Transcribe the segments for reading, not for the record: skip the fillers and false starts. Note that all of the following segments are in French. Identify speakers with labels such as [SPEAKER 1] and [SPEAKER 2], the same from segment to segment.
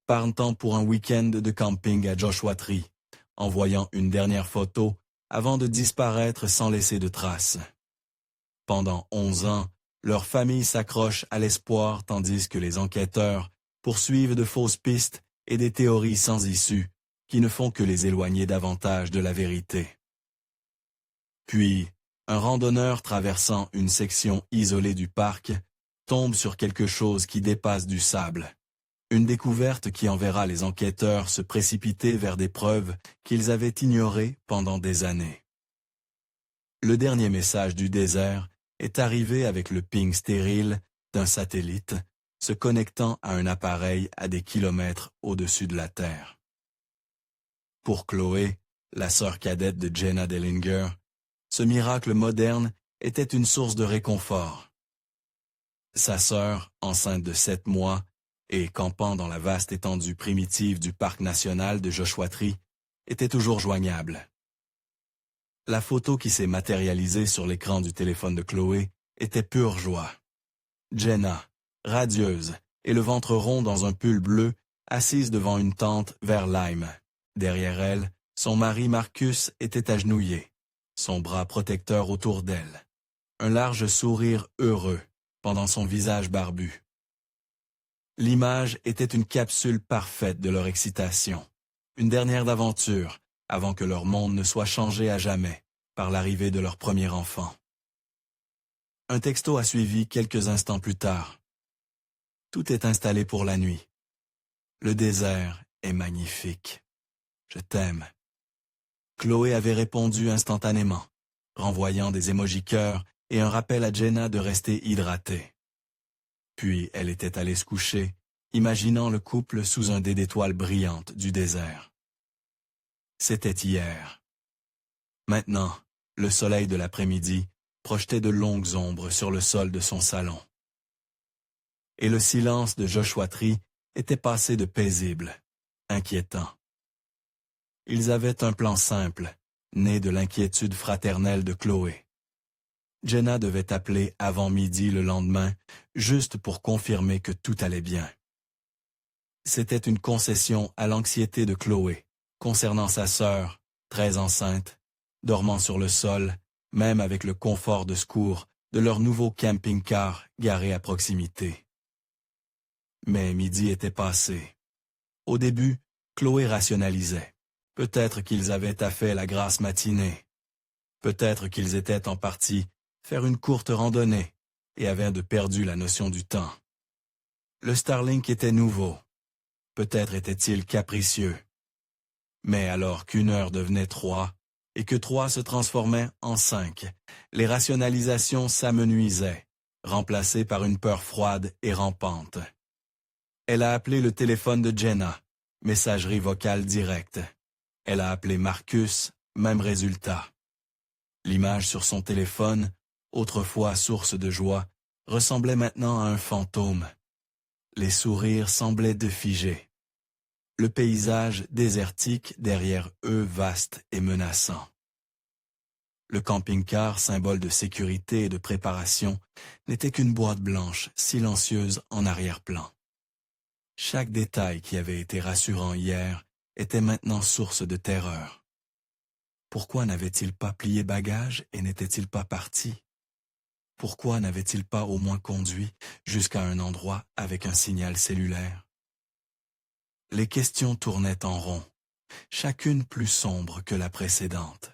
[SPEAKER 1] partant pour un week-end de camping à Joshua Tree, envoyant une dernière photo avant de disparaître sans laisser de traces. Pendant 11 ans, leur famille s'accroche à l'espoir tandis que les enquêteurs poursuivent de fausses pistes et des théories sans issue qui ne font que les éloigner davantage de la vérité. Puis, un randonneur traversant une section isolée du parc tombe sur quelque chose qui dépasse du sable. Une découverte qui enverra les enquêteurs se précipiter vers des preuves qu'ils avaient ignorées pendant des années. Le dernier message du désert est arrivé avec le ping stérile d'un satellite se connectant à un appareil à des kilomètres au-dessus de la Terre. Pour Chloé, la sœur cadette de Jenna Dellinger, ce miracle moderne était une source de réconfort. Sa sœur, enceinte de 7 mois, et campant dans la vaste étendue primitive du parc national de Joshua Tree, était toujours joignable. La photo qui s'est matérialisée sur l'écran du téléphone de Chloé était pure joie. Jenna, radieuse, et le ventre rond dans un pull bleu, assise devant une tente vers Lyme. Derrière elle, son mari Marcus était agenouillé, son bras protecteur autour d'elle. Un large sourire heureux pendant son visage barbu. L'image était une capsule parfaite de leur excitation, une dernière d'aventure, avant que leur monde ne soit changé à jamais par l'arrivée de leur premier enfant. Un texto a suivi quelques instants plus tard. Tout est installé pour la nuit. Le désert est magnifique. Je t'aime. Chloé avait répondu instantanément, renvoyant des émojis cœurs et un rappel à Jenna de rester hydratée. Puis elle était allée se coucher, imaginant le couple sous un dé d'étoiles brillantes du désert. C'était hier. Maintenant, le soleil de l'après-midi projetait de longues ombres sur le sol de son salon. Et le silence de Joshua Tree était passé de paisible, inquiétant. Ils avaient un plan simple, né de l'inquiétude fraternelle de Chloé. Jenna devait appeler avant midi le lendemain, juste pour confirmer que tout allait bien. C'était une concession à l'anxiété de Chloé, concernant sa sœur, très enceinte, dormant sur le sol, même avec le confort de secours de leur nouveau camping-car garé à proximité. Mais midi était passé. Au début, Chloé rationalisait. Peut-être qu'ils avaient taffé la grasse matinée. Peut-être qu'ils étaient en partie faire une courte randonnée et avaient de perdu la notion du temps. Le Starlink était nouveau. Peut-être était-il capricieux. Mais alors qu'une heure devenait 3 et que 3 se transformait en 5, les rationalisations s'amenuisaient, remplacées par une peur froide et rampante. Elle a appelé le téléphone de Jenna, messagerie vocale directe. Elle a appelé Marcus, même résultat. L'image sur son téléphone, autrefois source de joie, ressemblait maintenant à un fantôme. Les sourires semblaient de figer. Le paysage désertique derrière eux vaste et menaçant. Le camping-car, symbole de sécurité et de préparation, n'était qu'une boîte blanche, silencieuse en arrière-plan. Chaque détail qui avait été rassurant hier était maintenant source de terreur. Pourquoi n'avait-il pas plié bagage et n'était-il pas parti? Pourquoi n'avait-il pas au moins conduit jusqu'à un endroit avec un signal cellulaire? Les questions tournaient en rond, chacune plus sombre que la précédente.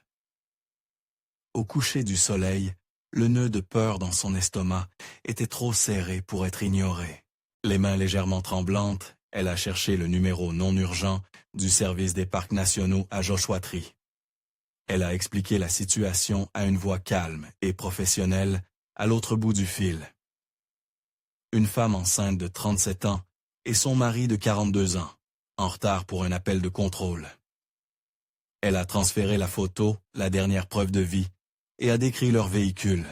[SPEAKER 1] Au coucher du soleil, le nœud de peur dans son estomac était trop serré pour être ignoré. Les mains légèrement tremblantes, elle a cherché le numéro non urgent du service des parcs nationaux à Joshua Tree. Elle a expliqué la situation à une voix calme et professionnelle à l'autre bout du fil. Une femme enceinte de 37 ans et son mari de 42 ans, en retard pour un appel de contrôle. Elle a transféré la photo, la dernière preuve de vie, et a décrit leur véhicule.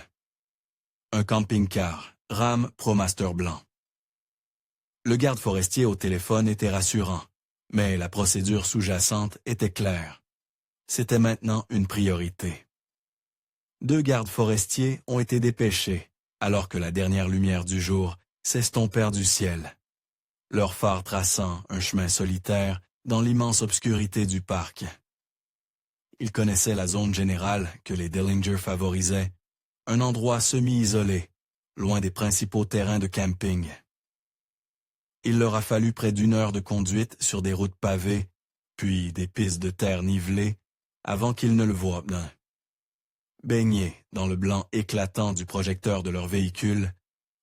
[SPEAKER 1] Un camping-car, Ram ProMaster blanc. Le garde forestier au téléphone était rassurant, mais la procédure sous-jacente était claire. C'était maintenant une priorité. 2 gardes forestiers ont été dépêchés, alors que la dernière lumière du jour s'estompèrent du ciel. leur phare traçant un chemin solitaire dans l'immense obscurité du parc. Ils connaissaient la zone générale que les Dillinger favorisaient, un endroit semi-isolé, loin des principaux terrains de camping. Il leur a fallu près d'1 heure de conduite sur des routes pavées, puis des pistes de terre nivelées, avant qu'ils ne le voient bien. Baignés dans le blanc éclatant du projecteur de leur véhicule,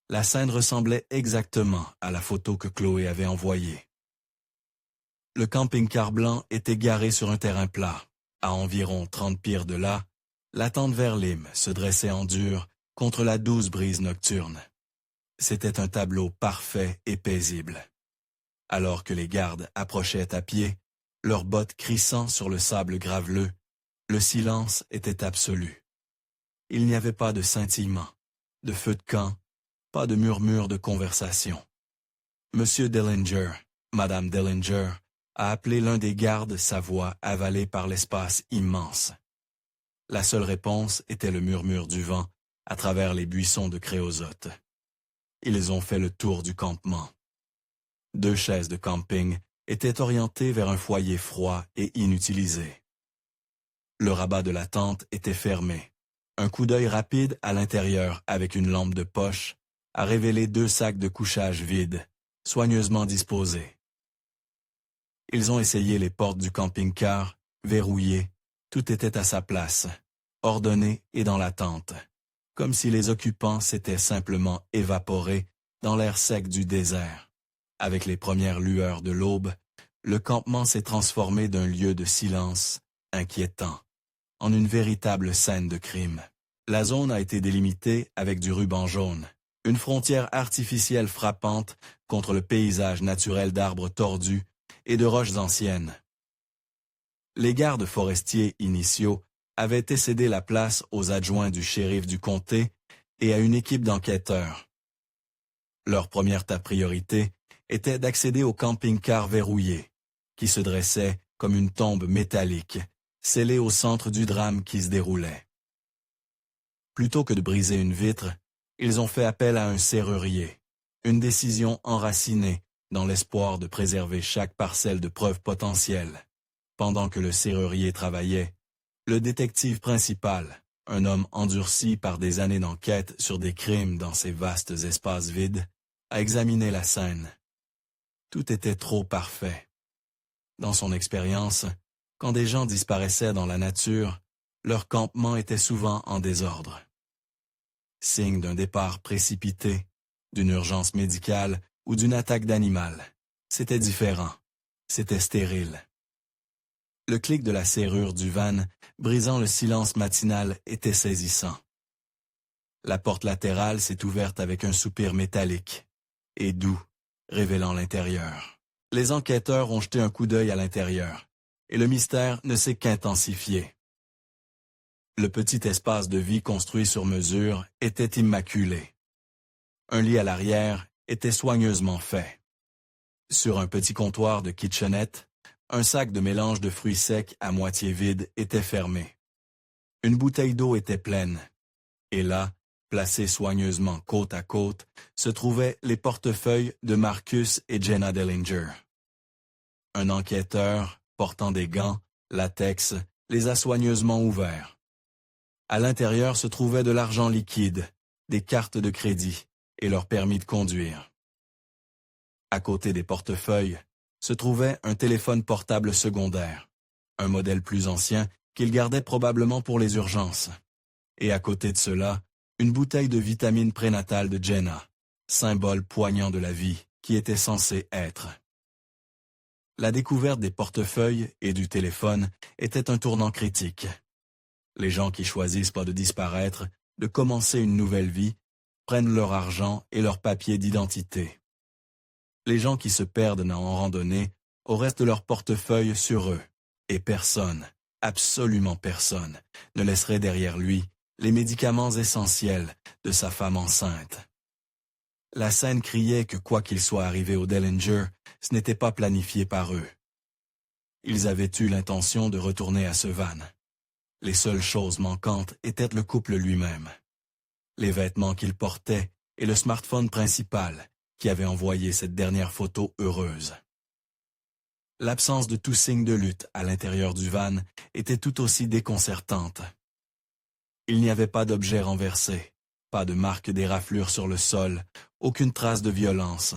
[SPEAKER 1] la scène ressemblait exactement à la photo que Chloé avait envoyée. Le camping-car blanc était garé sur un terrain plat. À environ 30 pieds de là, la tente Verlim se dressait en dur contre la douce brise nocturne. C'était un tableau parfait et paisible. Alors que les gardes approchaient à pied, leurs bottes crissant sur le sable graveleux, le silence était absolu. Il n'y avait pas de scintillement, de feu de camp, pas de murmure de conversation. Monsieur Dillinger, Madame Dillinger, a appelé l'un des gardes, sa voix avalée par l'espace immense. La seule réponse était le murmure du vent à travers les buissons de créosote. Ils ont fait le tour du campement. 2 chaises de camping étaient orientées vers un foyer froid et inutilisé. Le rabat de la tente était fermé. Un coup d'œil rapide à l'intérieur avec une lampe de poche a révélé 2 sacs de couchage vides, soigneusement disposés. Ils ont essayé les portes du camping-car, verrouillées, tout était à sa place, ordonné et dans la tente, comme si les occupants s'étaient simplement évaporés dans l'air sec du désert. Avec les premières lueurs de l'aube, le campement s'est transformé d'un lieu de silence inquiétant en une véritable scène de crime. La zone a été délimitée avec du ruban jaune, une frontière artificielle frappante contre le paysage naturel d'arbres tordus et de roches anciennes. Les gardes forestiers initiaux avaient cédé la place aux adjoints du shérif du comté et à une équipe d'enquêteurs. Leur première priorité était d'accéder au camping-car verrouillé, qui se dressait comme une tombe métallique, scellée au centre du drame qui se déroulait. Plutôt que de briser une vitre, ils ont fait appel à un serrurier, une décision enracinée dans l'espoir de préserver chaque parcelle de preuves potentielles. Pendant que le serrurier travaillait, le détective principal, un homme endurci par des années d'enquête sur des crimes dans ces vastes espaces vides, a examiné la scène. Tout était trop parfait. Dans son expérience, quand des gens disparaissaient dans la nature, leur campement était souvent en désordre. Signe d'un départ précipité, d'une urgence médicale ou d'une attaque d'animal. C'était différent. C'était stérile. Le clic de la serrure du van, brisant le silence matinal, était saisissant. La porte latérale s'est ouverte avec un soupir métallique et doux, révélant l'intérieur. Les enquêteurs ont jeté un coup d'œil à l'intérieur, et le mystère ne s'est qu'intensifié. Le petit espace de vie construit sur mesure était immaculé. Un lit à l'arrière était soigneusement fait. Sur un petit comptoir de kitchenette, un sac de mélange de fruits secs à moitié vide était fermé. Une bouteille d'eau était pleine. Et là, placés soigneusement côte à côte, se trouvaient les portefeuilles de Marcus et Jenna Dillinger. Un enquêteur, portant des gants, latex, les a soigneusement ouverts. À l'intérieur se trouvait de l'argent liquide, des cartes de crédit et leur permis de conduire. À côté des portefeuilles, se trouvait un téléphone portable secondaire, un modèle plus ancien qu'il gardait probablement pour les urgences. Et à côté de cela, une bouteille de vitamine prénatale de Jenna, symbole poignant de la vie qui était censé être. La découverte des portefeuilles et du téléphone était un tournant critique. Les gens qui choisissent pas de disparaître, de commencer une nouvelle vie, prennent leur argent et leurs papiers d'identité. Les gens qui se perdent en randonnée au reste de leur portefeuille sur eux, et personne, absolument personne, ne laisserait derrière lui les médicaments essentiels de sa femme enceinte. La scène criait que quoi qu'il soit arrivé aux Dillinger, ce n'était pas planifié par eux. Ils avaient eu l'intention de retourner à ce van. Les seules choses manquantes étaient le couple lui-même. Les vêtements qu'il portait et le smartphone principal, qui avait envoyé cette dernière photo heureuse. L'absence de tout signe de lutte à l'intérieur du van était tout aussi déconcertante. Il n'y avait pas d'objets renversés, pas de marque d'éraflure sur le sol, aucune trace de violence.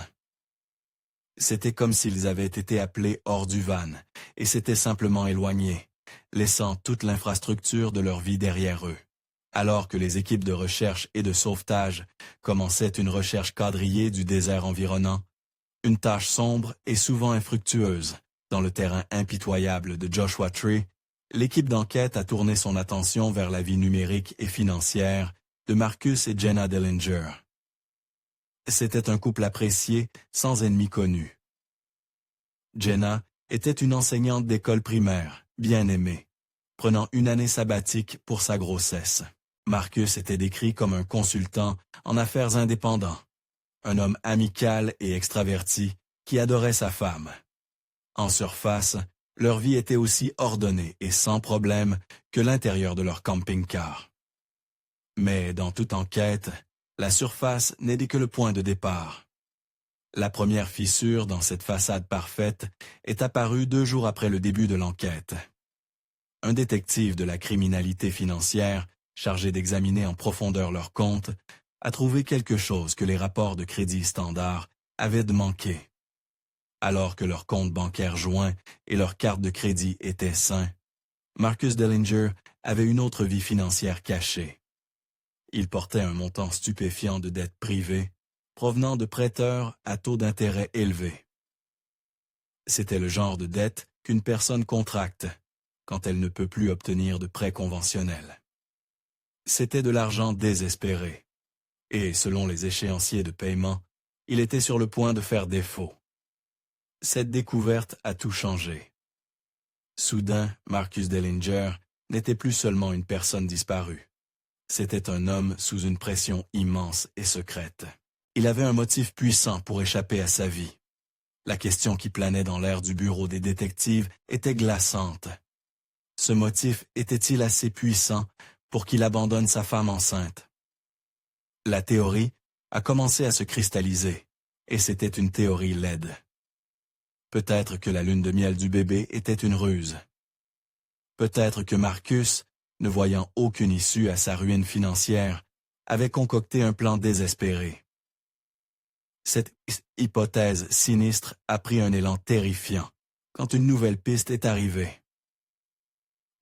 [SPEAKER 1] C'était comme s'ils avaient été appelés hors du van et s'étaient simplement éloignés, laissant toute l'infrastructure de leur vie derrière eux. Alors que les équipes de recherche et de sauvetage commençaient une recherche quadrillée du désert environnant, une tâche sombre et souvent infructueuse, dans le terrain impitoyable de Joshua Tree, l'équipe d'enquête a tourné son attention vers la vie numérique et financière de Marcus et Jenna Dellinger. C'était un couple apprécié, sans ennemis connus. Jenna était une enseignante d'école primaire, bien aimée, prenant une année sabbatique pour sa grossesse. Marcus était décrit comme un consultant en affaires indépendant, un homme amical et extraverti qui adorait sa femme. En surface, leur vie était aussi ordonnée et sans problème que l'intérieur de leur camping-car. Mais dans toute enquête, la surface n'est que le point de départ. La première fissure dans cette façade parfaite est apparue 2 jours après le début de l'enquête. Un détective de la criminalité financière, chargé d'examiner en profondeur leurs comptes, a trouvé quelque chose que les rapports de crédit standard avaient manqué. Alors que leurs comptes bancaires joints et leurs cartes de crédit étaient sains, Marcus Dellinger avait une autre vie financière cachée. Il portait un montant stupéfiant de dettes privées, provenant de prêteurs à taux d'intérêt élevés. C'était le genre de dette qu'une personne contracte quand elle ne peut plus obtenir de prêts conventionnels. C'était de l'argent désespéré, et selon les échéanciers de paiement, il était sur le point de faire défaut. Cette découverte a tout changé. Soudain, Marcus Dellinger n'était plus seulement une personne disparue. C'était un homme sous une pression immense et secrète. Il avait un motif puissant pour échapper à sa vie. La question qui planait dans l'air du bureau des détectives était glaçante. Ce motif était-il assez puissant pour qu'il abandonne sa femme enceinte? La théorie a commencé à se cristalliser, et c'était une théorie laide. Peut-être que la lune de miel du bébé était une ruse. Peut-être que Marcus, ne voyant aucune issue à sa ruine financière, avait concocté un plan désespéré. Cette hypothèse sinistre a pris un élan terrifiant quand une nouvelle piste est arrivée.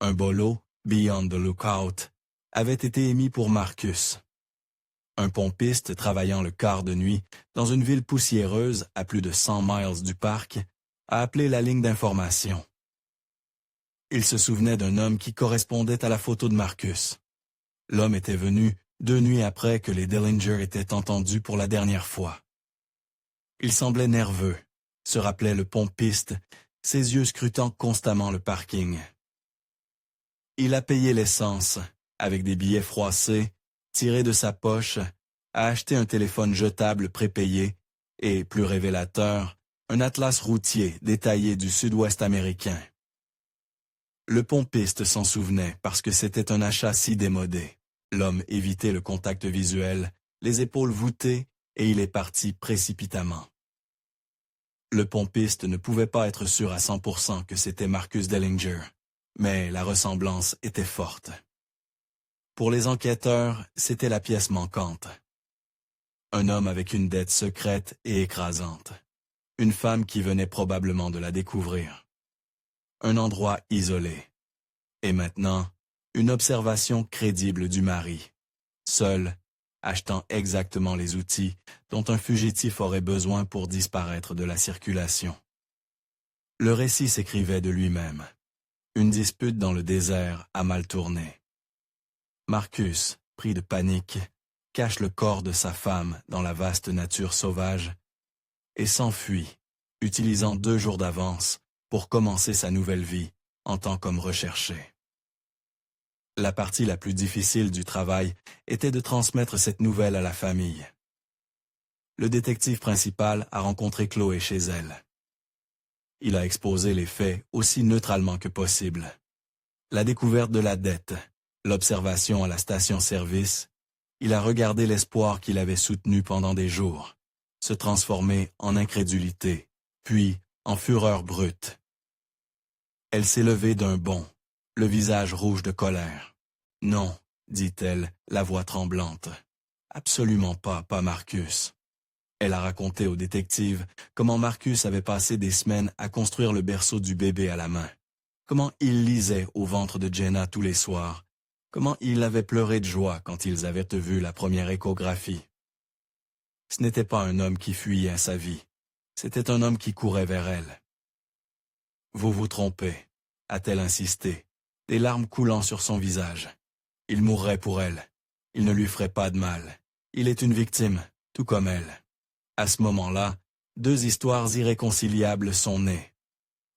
[SPEAKER 1] Un bolo, Beyond the Lookout, avait été émis pour Marcus. Un pompiste travaillant le quart de nuit dans une ville poussiéreuse à plus de 100 miles du parc a appelé la ligne d'information. Il se souvenait d'un homme qui correspondait à la photo de Marcus. L'homme était venu 2 nuits après que les Dellinger étaient entendus pour la dernière fois. Il semblait nerveux, se rappelait le pompiste, ses yeux scrutant constamment le parking. Il a payé l'essence, avec des billets froissés, tiré de sa poche, a acheté un téléphone jetable prépayé et, plus révélateur, un atlas routier détaillé du sud-ouest américain. Le pompiste s'en souvenait parce que c'était un achat si démodé. L'homme évitait le contact visuel, les épaules voûtées, et il est parti précipitamment. Le pompiste ne pouvait pas être sûr à 100% que c'était Marcus Dellinger, mais la ressemblance était forte. Pour les enquêteurs, c'était la pièce manquante. Un homme avec une dette secrète et écrasante. Une femme qui venait probablement de la découvrir. Un endroit isolé. Et maintenant, une observation crédible du mari. Seul, achetant exactement les outils dont un fugitif aurait besoin pour disparaître de la circulation. Le récit s'écrivait de lui-même. Une dispute dans le désert a mal tourné. Marcus, pris de panique, cache le corps de sa femme dans la vaste nature sauvage et s'enfuit, utilisant 2 jours d'avance pour commencer sa nouvelle vie en tant qu'homme recherché. La partie la plus difficile du travail était de transmettre cette nouvelle à la famille. Le détective principal a rencontré Chloé chez elle. Il a exposé les faits aussi neutralement que possible. La découverte de la dette, l'observation à la station-service, il a regardé l'espoir qu'il avait soutenu pendant des jours, se transformer en incrédulité, puis en fureur brute. Elle s'est levée d'un bond, le visage rouge de colère. « Non, dit-elle, la voix tremblante. « Absolument pas, pas Marcus. » Elle a raconté au détective comment Marcus avait passé des semaines à construire le berceau du bébé à la main. Comment il lisait au ventre de Jenna tous les soirs. Comment il avait pleuré de joie quand ils avaient vu la première échographie. Ce n'était pas un homme qui fuyait à sa vie. C'était un homme qui courait vers elle. « Vous vous trompez », a-t-elle insisté, des larmes coulant sur son visage. « Il mourrait pour elle. Il ne lui ferait pas de mal. Il est une victime, tout comme elle. » À ce moment-là, deux histoires irréconciliables sont nées.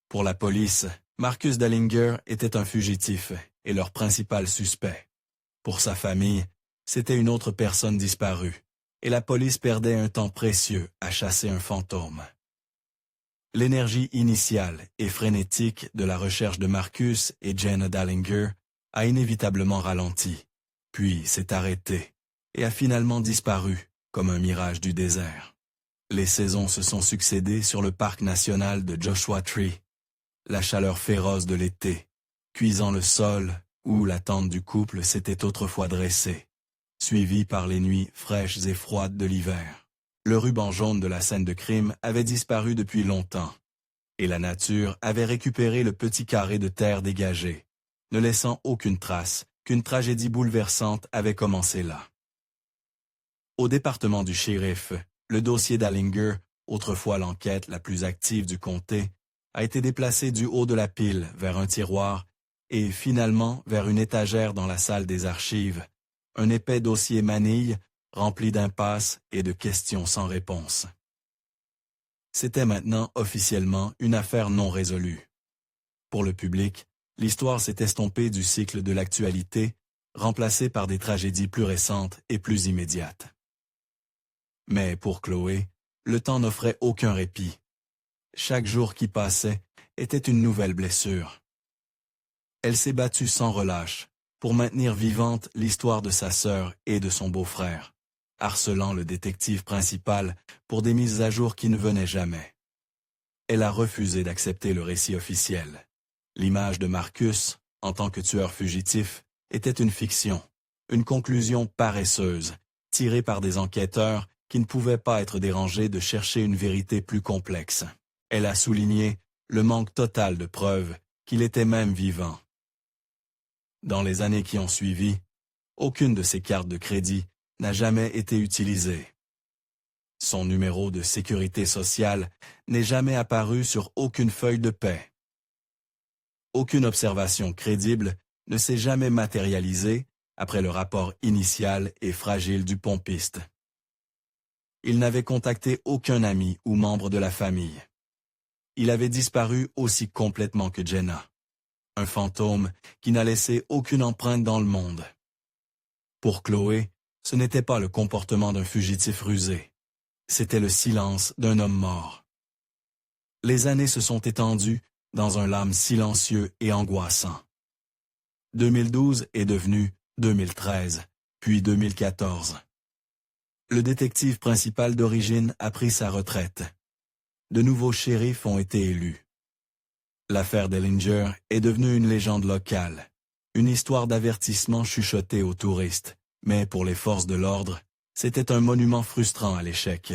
[SPEAKER 1] Pour la police, Marcus Dallinger était un fugitif et leur principal suspect. Pour sa famille, c'était une autre personne disparue, et la police perdait un temps précieux à chasser un fantôme. L'énergie initiale et frénétique de la recherche de Marcus et Jenna Dallinger a inévitablement ralenti, puis s'est arrêtée, et a finalement disparu comme un mirage du désert. Les saisons se sont succédées sur le parc national de Joshua Tree. La chaleur féroce de l'été, cuisant le sol où la tente du couple s'était autrefois dressée, suivie par les nuits fraîches et froides de l'hiver. Le ruban jaune de la scène de crime avait disparu depuis longtemps, et la nature avait récupéré le petit carré de terre dégagé, ne laissant aucune trace qu'une tragédie bouleversante avait commencé là. Au département du shérif, le dossier Dallinger, autrefois l'enquête la plus active du comté, a été déplacé du haut de la pile vers un tiroir et finalement vers une étagère dans la salle des archives, un épais dossier manille rempli d'impasses et de questions sans réponse. C'était maintenant officiellement une affaire non résolue. Pour le public, l'histoire s'est estompée du cycle de l'actualité, remplacée par des tragédies plus récentes et plus immédiates. Mais pour Chloé, le temps n'offrait aucun répit. Chaque jour qui passait était une nouvelle blessure. Elle s'est battue sans relâche pour maintenir vivante l'histoire de sa sœur et de son beau-frère, harcelant le détective principal pour des mises à jour qui ne venaient jamais. Elle a refusé d'accepter le récit officiel. L'image de Marcus, en tant que tueur fugitif, était une fiction, une conclusion paresseuse, tirée par des enquêteurs qui ne pouvaient pas être dérangés de chercher une vérité plus complexe. Elle a souligné le manque total de preuves qu'il était même vivant. Dans les années qui ont suivi, aucune de ses cartes de crédit n'a jamais été utilisée. Son numéro de sécurité sociale n'est jamais apparu sur aucune feuille de paie. Aucune observation crédible ne s'est jamais matérialisée après le rapport initial et fragile du pompiste. Il n'avait contacté aucun ami ou membre de la famille. Il avait disparu aussi complètement que Jenna. Un fantôme qui n'a laissé aucune empreinte dans le monde. Pour Chloé, ce n'était pas le comportement d'un fugitif rusé. C'était le silence d'un homme mort. Les années se sont étendues dans un lame silencieux et angoissant. 2012 est devenu 2013, puis 2014. Le détective principal d'origine a pris sa retraite. De nouveaux shérifs ont été élus. L'affaire Dallinger est devenue une légende locale, une histoire d'avertissement chuchotée aux touristes, mais pour les forces de l'ordre, c'était un monument frustrant à l'échec.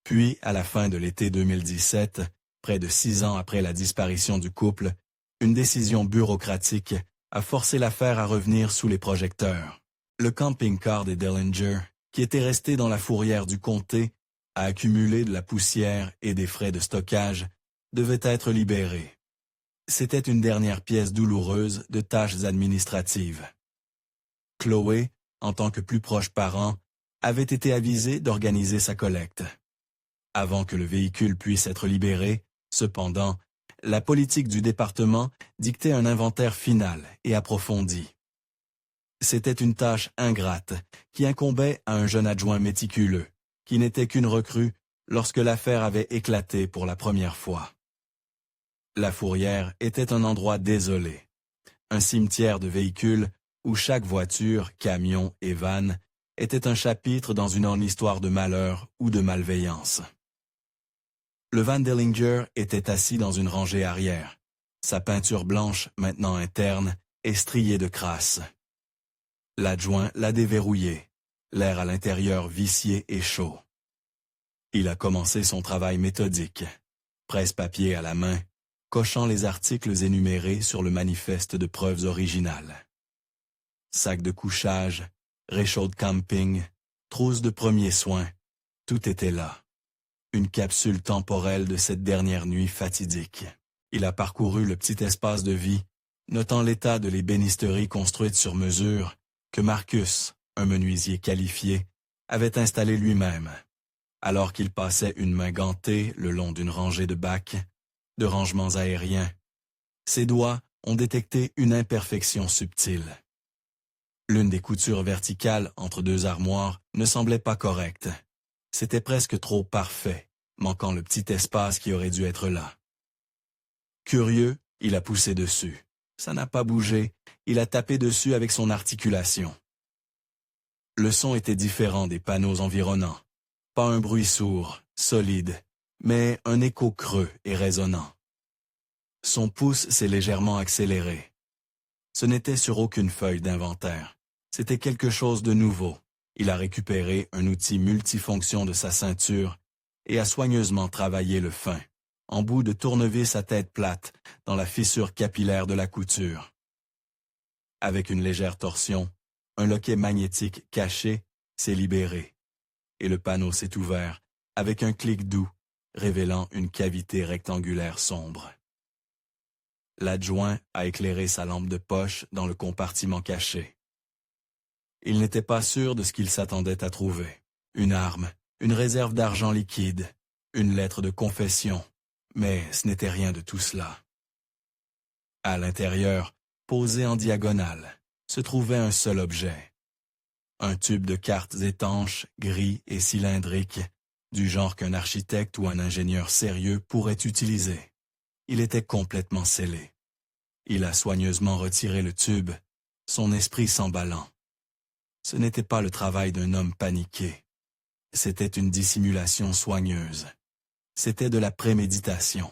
[SPEAKER 1] Puis, à la fin de l'été 2017, près de 6 ans après la disparition du couple, une décision bureaucratique a forcé l'affaire à revenir sous les projecteurs. Le camping-car des Dallinger, qui était resté dans la fourrière du comté, a accumulé de la poussière et des frais de stockage, devait être libéré. C'était une dernière pièce douloureuse de tâches administratives. Chloé, en tant que plus proche parent, avait été avisée d'organiser sa collecte. Avant que le véhicule puisse être libéré, cependant, la politique du département dictait un inventaire final et approfondi. C'était une tâche ingrate qui incombait à un jeune adjoint méticuleux, qui n'était qu'une recrue lorsque l'affaire avait éclaté pour la première fois. La fourrière était un endroit désolé, un cimetière de véhicules où chaque voiture, camion et van était un chapitre dans une longue histoire de malheur ou de malveillance. Le Van Dellinger était assis dans une rangée arrière, sa peinture blanche, maintenant interne, est striée de crasse. L'adjoint l'a déverrouillé, l'air à l'intérieur vicié et chaud. Il a commencé son travail méthodique, presse-papier à la main, cochant les articles énumérés sur le manifeste de preuves originales. Sac de couchage, réchaud de camping, trousse de premiers soins, tout était là. Une capsule temporelle de cette dernière nuit fatidique. Il a parcouru le petit espace de vie, notant l'état de l'ébénisterie construite sur mesure que Marcus, un menuisier qualifié, avait installé lui-même, alors qu'il passait une main gantée le long d'une rangée de bacs, de rangements aériens. Ses doigts ont détecté une imperfection subtile. L'une des coutures verticales entre deux armoires ne semblait pas correcte. C'était presque trop parfait, manquant le petit espace qui aurait dû être là. Curieux, il a poussé dessus. Ça n'a pas bougé, il a tapé dessus avec son articulation. Le son était différent des panneaux environnants. Pas un bruit sourd, solide, mais un écho creux et résonnant. Son pouce s'est légèrement accéléré. Ce n'était sur aucune feuille d'inventaire. C'était quelque chose de nouveau. Il a récupéré un outil multifonction de sa ceinture et a soigneusement travaillé le fin, en bout de tournevis à tête plate, dans la fissure capillaire de la couture. Avec une légère torsion, un loquet magnétique caché s'est libéré, et le panneau s'est ouvert avec un clic doux, révélant une cavité rectangulaire sombre. L'adjoint a éclairé sa lampe de poche dans le compartiment caché. Il n'était pas sûr de ce qu'il s'attendait à trouver. Une arme, une réserve d'argent liquide, une lettre de confession, mais ce n'était rien de tout cela. À l'intérieur, posé en diagonale, se trouvait un seul objet. Un tube de cartes étanches, gris et cylindrique, du genre qu'un architecte ou un ingénieur sérieux pourrait utiliser. Il était complètement scellé. Il a soigneusement retiré le tube, son esprit s'emballant. Ce n'était pas le travail d'un homme paniqué. C'était une dissimulation soigneuse. C'était de la préméditation.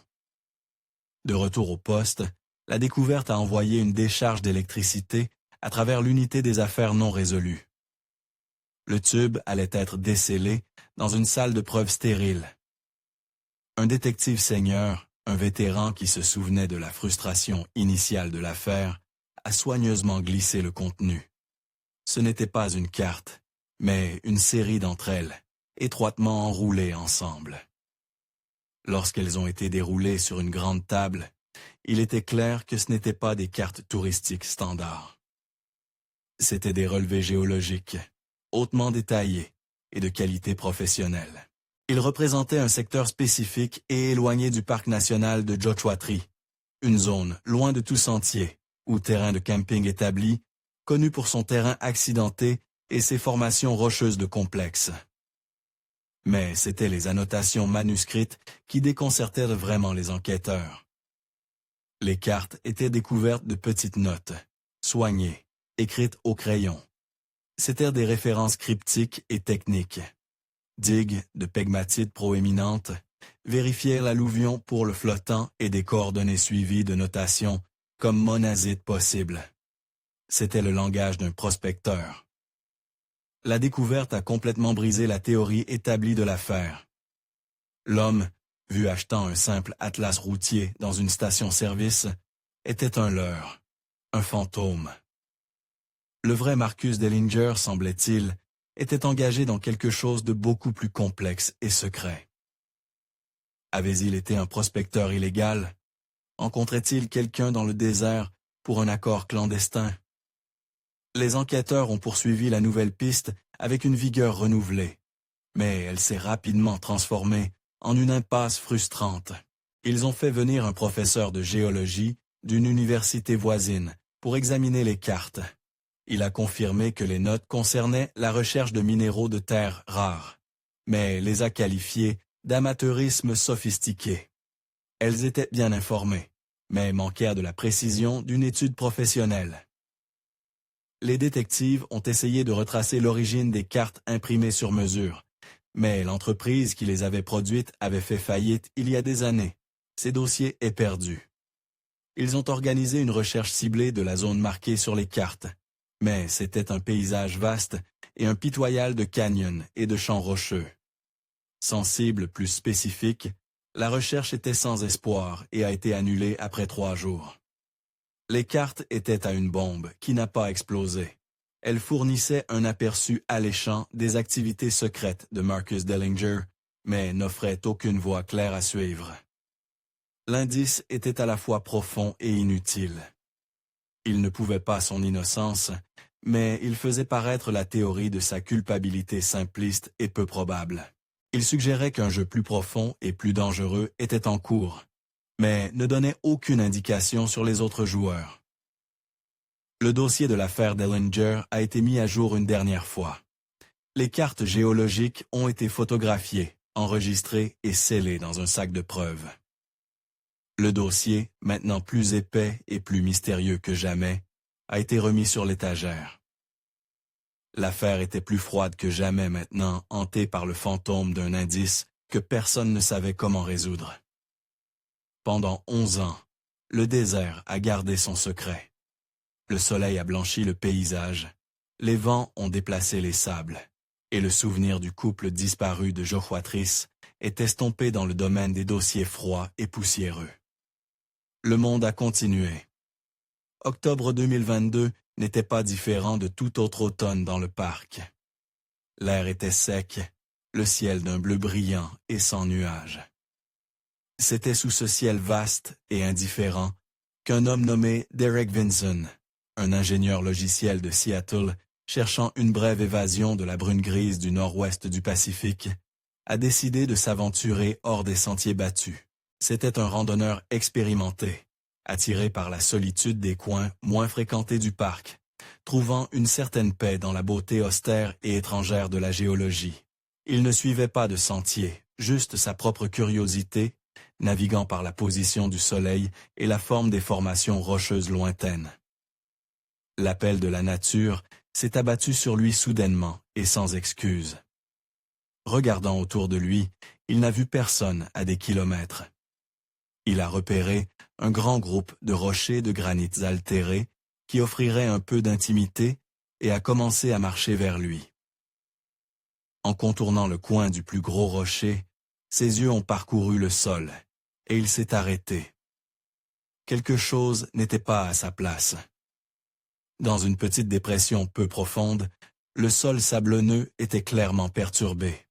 [SPEAKER 1] De retour au poste, la découverte a envoyé une décharge d'électricité à travers l'unité des affaires non résolues. Le tube allait être décellé dans une salle de preuve stérile. Un détective senior, un vétéran qui se souvenait de la frustration initiale de l'affaire, a soigneusement glissé le contenu. Ce n'était pas une carte, mais une série d'entre elles, étroitement enroulées ensemble. Lorsqu'elles ont été déroulées sur une grande table, il était clair que ce n'étaient pas des cartes touristiques standards. C'étaient des relevés géologiques, hautement détaillés et de qualité professionnelle. Ils représentaient un secteur spécifique et éloigné du parc national de Joshua Tree, une zone loin de tout sentier, ou terrain de camping établi, connu pour son terrain accidenté et ses formations rocheuses de complexe. Mais c'étaient les annotations manuscrites qui déconcertaient vraiment les enquêteurs. Les cartes étaient découvertes de petites notes, soignées, écrites au crayon. C'étaient des références cryptiques et techniques. Digues de pegmatite proéminente, vérifier l'alluvion pour le flottant et des coordonnées suivies de notations comme monazite possible. C'était le langage d'un prospecteur. La découverte a complètement brisé la théorie établie de l'affaire. L'homme, vu achetant un simple atlas routier dans une station-service, était un leurre, un fantôme. Le vrai Marcus Dellinger, semblait-il, était engagé dans quelque chose de beaucoup plus complexe et secret. Avait-il été un prospecteur illégal? Rencontrait-il quelqu'un dans le désert pour un accord clandestin? Les enquêteurs ont poursuivi la nouvelle piste avec une vigueur renouvelée, mais elle s'est rapidement transformée en une impasse frustrante. Ils ont fait venir un professeur de géologie d'une université voisine pour examiner les cartes. Il a confirmé que les notes concernaient la recherche de minéraux de terres rares, mais les a qualifiées d'amateurisme sophistiqué. Elles étaient bien informées, mais manquèrent de la précision d'une étude professionnelle. Les détectives ont essayé de retracer l'origine des cartes imprimées sur mesure, mais l'entreprise qui les avait produites avait fait faillite il y a des années. Ces dossiers est perdu. Ils ont organisé une recherche ciblée de la zone marquée sur les cartes, mais c'était un paysage vaste et impitoyable de canyons et de champs rocheux. Sans cible plus spécifique, la recherche était sans espoir et a été annulée après 3 jours. Les cartes étaient à une bombe qui n'a pas explosé. Elles fournissaient un aperçu alléchant des activités secrètes de Marcus Dellinger, mais n'offraient aucune voie claire à suivre. L'indice était à la fois profond et inutile. Il ne pouvait pas son innocence, mais il faisait paraître la théorie de sa culpabilité simpliste et peu probable. Il suggérait qu'un jeu plus profond et plus dangereux était en cours, mais ne donnait aucune indication sur les autres joueurs. Le dossier de l'affaire Dellinger a été mis à jour une dernière fois. Les cartes géologiques ont été photographiées, enregistrées et scellées dans un sac de preuves. Le dossier, maintenant plus épais et plus mystérieux que jamais, a été remis sur l'étagère. L'affaire était plus froide que jamais maintenant, hantée par le fantôme d'un indice que personne ne savait comment résoudre. Pendant 11 ans, le désert a gardé son secret. Le soleil a blanchi le paysage, les vents ont déplacé les sables, et le souvenir du couple disparu de Joshua est estompé dans le domaine des dossiers froids et poussiéreux. Le monde a continué. Octobre 2022 n'était pas différent de tout autre automne dans le parc. L'air était sec, le ciel d'un bleu brillant et sans nuages. C'était sous ce ciel vaste et indifférent qu'un homme nommé Derek Vinson, un ingénieur logiciel de Seattle, cherchant une brève évasion de la brume grise du nord-ouest du Pacifique, a décidé de s'aventurer hors des sentiers battus. C'était un randonneur expérimenté, attiré par la solitude des coins moins fréquentés du parc, trouvant une certaine paix dans la beauté austère et étrangère de la géologie. Il ne suivait pas de sentier, juste sa propre curiosité, naviguant par la position du soleil et la forme des formations rocheuses lointaines. L'appel de la nature s'est abattu sur lui soudainement et sans excuse. Regardant autour de lui, il n'a vu personne à des kilomètres. Il a repéré un grand groupe de rochers de granit altérés qui offrirait un peu d'intimité et a commencé à marcher vers lui. En contournant le coin du plus gros rocher, ses yeux ont parcouru le sol et il s'est arrêté. Quelque chose n'était pas à sa place. Dans une petite dépression peu profonde, le sol sablonneux était clairement perturbé.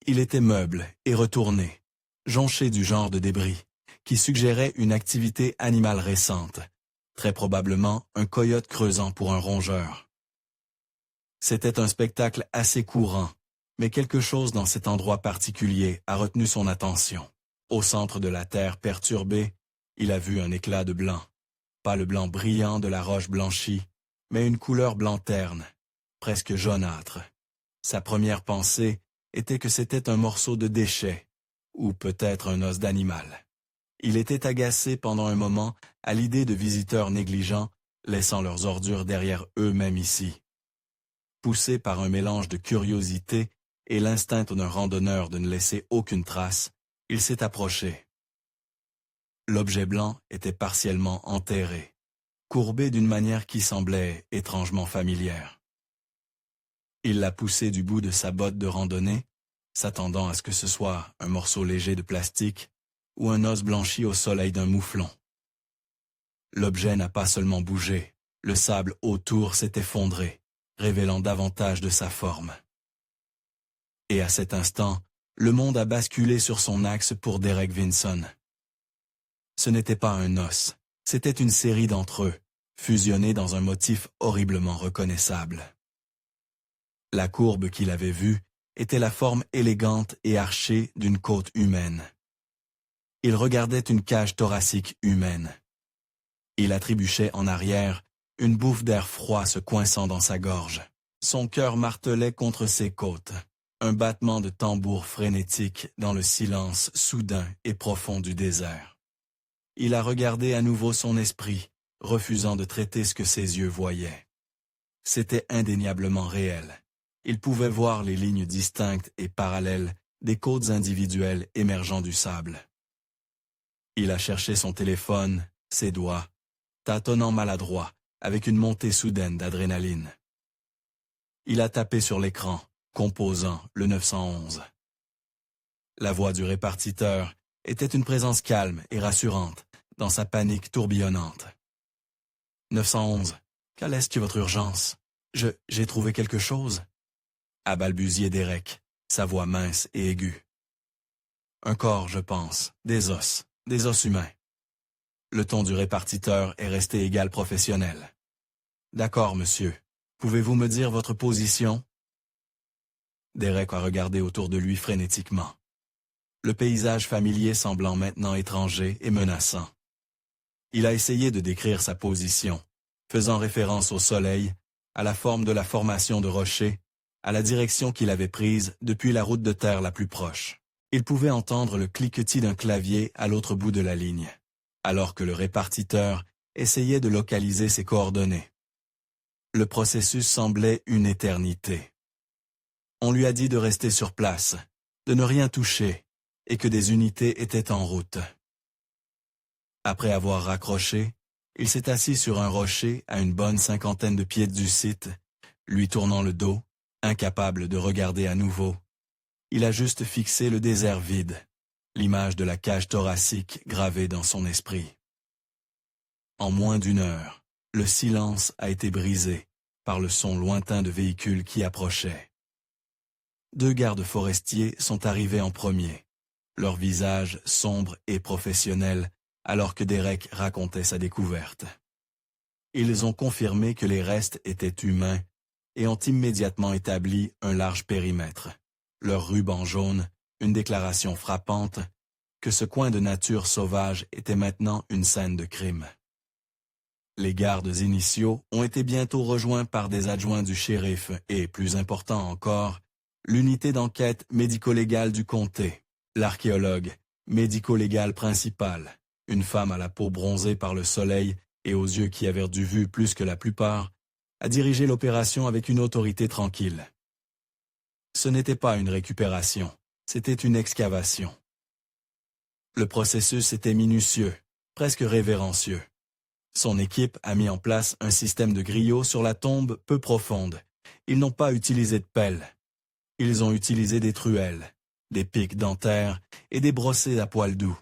[SPEAKER 1] Il était meuble et retourné, jonché du genre de débris, qui suggérait une activité animale récente, très probablement un coyote creusant pour un rongeur. C'était un spectacle assez courant, mais quelque chose dans cet endroit particulier a retenu son attention. Au centre de la terre perturbée, il a vu un éclat de blanc. Pas le blanc brillant de la roche blanchie, mais une couleur blanc terne, presque jaunâtre. Sa première pensée était que c'était un morceau de déchet, ou peut-être un os d'animal. Il était agacé pendant un moment à l'idée de visiteurs négligents laissant leurs ordures derrière eux-mêmes ici. Poussé par un mélange de curiosité et l'instinct d'un randonneur de ne laisser aucune trace, il s'est approché. L'objet blanc était partiellement enterré, courbé d'une manière qui semblait étrangement familière. Il l'a poussé du bout de sa botte de randonnée, s'attendant à ce que ce soit un morceau léger de plastique ou un os blanchi au soleil d'un mouflon. L'objet n'a pas seulement bougé, le sable autour s'est effondré, révélant davantage de sa forme. Et à cet instant, le monde a basculé sur son axe pour Derek Vinson. Ce n'était pas un os, c'était une série d'entre eux, fusionnés dans un motif horriblement reconnaissable. La courbe qu'il avait vue était la forme élégante et archée d'une côte humaine. Il regardait une cage thoracique humaine. Il trébuchait en arrière, une bouffe d'air froid se coinçant dans sa gorge. Son cœur martelait contre ses côtes, un battement de tambour frénétique dans le silence soudain et profond du désert. Il a regardé à nouveau son esprit, refusant de traiter ce que ses yeux voyaient. C'était indéniablement réel. Il pouvait voir les lignes distinctes et parallèles des côtes individuelles émergeant du sable. Il a cherché son téléphone, ses doigts, tâtonnant maladroit, avec une montée soudaine d'adrénaline. Il a tapé sur l'écran, composant le 911. La voix du répartiteur était une présence calme et rassurante dans sa panique tourbillonnante. 911, quelle est-ce que votre urgence? J'ai trouvé quelque chose? A balbutié Derek, sa voix mince et aiguë. Un corps, je pense, des os humains. Le ton du répartiteur est resté égal professionnel. D'accord, monsieur. Pouvez-vous me dire votre position? Derek a regardé autour de lui frénétiquement. Le paysage familier semblant maintenant étranger et menaçant. Il a essayé de décrire sa position, faisant référence au soleil, à la forme de la formation de rochers, à la direction qu'il avait prise depuis la route de terre la plus proche. Il pouvait entendre le cliquetis d'un clavier à l'autre bout de la ligne, alors que le répartiteur essayait de localiser ses coordonnées. Le processus semblait une éternité. On lui a dit de rester sur place, de ne rien toucher, et que des unités étaient en route. Après avoir raccroché, il s'est assis sur un rocher à une bonne 50aine de pieds du site, lui tournant le dos, incapable de regarder à nouveau. Il a juste fixé le désert vide, l'image de la cage thoracique gravée dans son esprit. En moins d'une heure, le silence a été brisé par le son lointain de véhicules qui approchaient. 2 gardes forestiers sont arrivés en premier, leur visage sombre et professionnel, alors que Derek racontait sa découverte. Ils ont confirmé que les restes étaient humains et ont immédiatement établi un large périmètre. Leur ruban jaune, une déclaration frappante, que ce coin de nature sauvage était maintenant une scène de crime. Les gardes initiaux ont été bientôt rejoints par des adjoints du shérif et, plus important encore, l'unité d'enquête médico-légale du comté, l'archéologue médico-légal principal, une femme à la peau bronzée par le soleil et aux yeux qui avaient du vu plus que la plupart, a dirigé l'opération avec une autorité tranquille. Ce n'était pas une récupération, c'était une excavation. Le processus était minutieux, presque révérencieux. Son équipe a mis en place un système de griots sur la tombe peu profonde. Ils n'ont pas utilisé de pelle. Ils ont utilisé des truelles, des pics dentaires et des brossées à poils doux.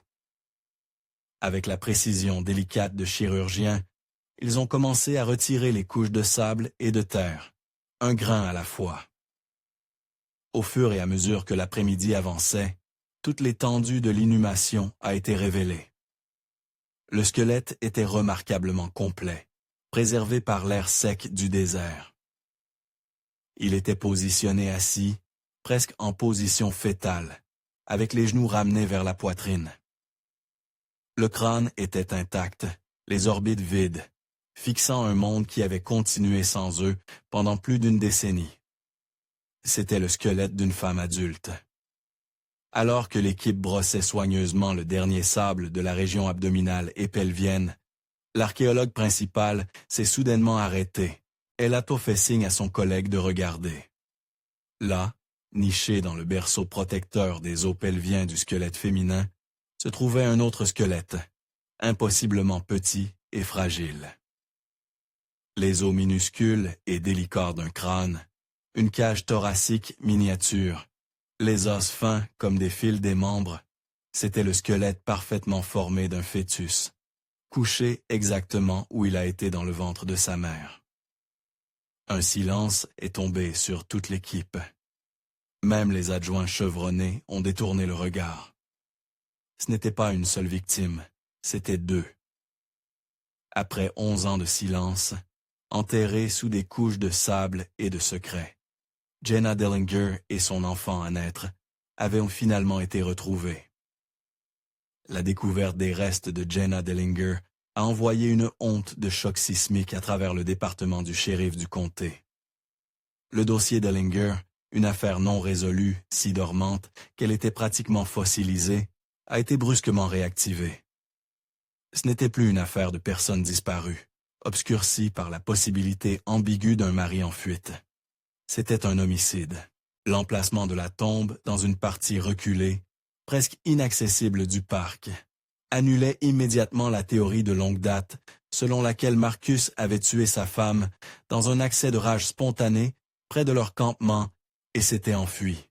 [SPEAKER 1] Avec la précision délicate de chirurgiens, ils ont commencé à retirer les couches de sable et de terre, un grain à la fois. Au fur et à mesure que l'après-midi avançait, toute l'étendue de l'inhumation a été révélée. Le squelette était remarquablement complet, préservé par l'air sec du désert. Il était positionné assis, presque en position fœtale, avec les genoux ramenés vers la poitrine. Le crâne était intact, les orbites vides, fixant un monde qui avait continué sans eux pendant plus d'une décennie. C'était le squelette d'une femme adulte. Alors que l'équipe brossait soigneusement le dernier sable de la région abdominale et pelvienne, l'archéologue principal s'est soudainement arrêté. Elle a fait signe à son collègue de regarder. Là, niché dans le berceau protecteur des os pelviens du squelette féminin, se trouvait un autre squelette, impossiblement petit et fragile. Les os minuscules et délicats d'un crâne, une cage thoracique miniature, les os fins comme des fils des membres, c'était le squelette parfaitement formé d'un fœtus, couché exactement où il a été dans le ventre de sa mère. Un silence est tombé sur toute l'équipe. Même les adjoints chevronnés ont détourné le regard. Ce n'était pas une seule victime, c'était 2. Après 11 ans de silence, enterrés sous des couches de sable et de secrets, Jenna Dellinger et son enfant à naître avaient finalement été retrouvés. La découverte des restes de Jenna Dellinger a envoyé une onde de choc sismique à travers le département du shérif du comté. Le dossier Dellinger, une affaire non résolue, si dormante qu'elle était pratiquement fossilisée, a été brusquement réactivé. Ce n'était plus une affaire de personnes disparues, obscurci par la possibilité ambiguë d'un mari en fuite. C'était un homicide. L'emplacement de la tombe, dans une partie reculée, presque inaccessible du parc, annulait immédiatement la théorie de longue date selon laquelle Marcus avait tué sa femme dans un accès de rage spontané près de leur campement et s'était enfui.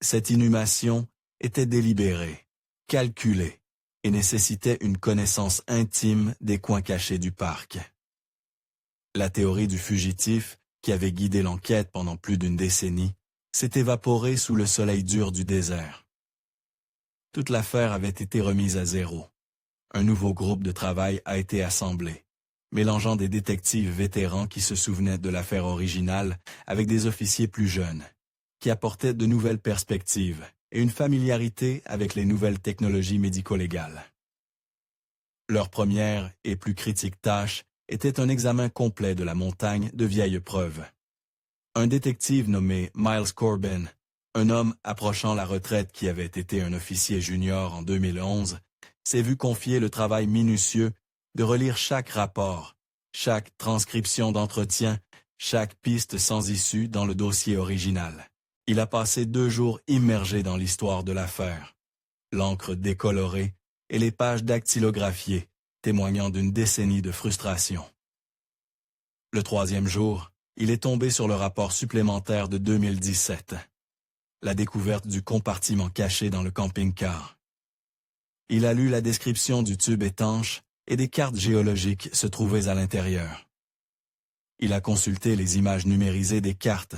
[SPEAKER 1] Cette inhumation était délibérée, calculée, et nécessitait une connaissance intime des coins cachés du parc. La théorie du fugitif, qui avait guidé l'enquête pendant plus d'une décennie, s'est évaporée sous le soleil dur du désert. Toute l'affaire avait été remise à zéro. Un nouveau groupe de travail a été assemblé, mélangeant des détectives vétérans qui se souvenaient de l'affaire originale avec des officiers plus jeunes, qui apportaient de nouvelles perspectives et une familiarité avec les nouvelles technologies médico-légales. Leur première et plus critique tâche était un examen complet de la montagne de vieilles preuves. Un détective nommé Miles Corbin, un homme approchant la retraite qui avait été un officier junior en 2011, s'est vu confier le travail minutieux de relire chaque rapport, chaque transcription d'entretien, chaque piste sans issue dans le dossier original. Il a passé 2 jours immergé dans l'histoire de l'affaire, l'encre décolorée et les pages dactylographiées, témoignant d'une décennie de frustration. Le 3e jour, il est tombé sur le rapport supplémentaire de 2017, la découverte du compartiment caché dans le camping-car. Il a lu la description du tube étanche et des cartes géologiques se trouvaient à l'intérieur. Il a consulté les images numérisées des cartes,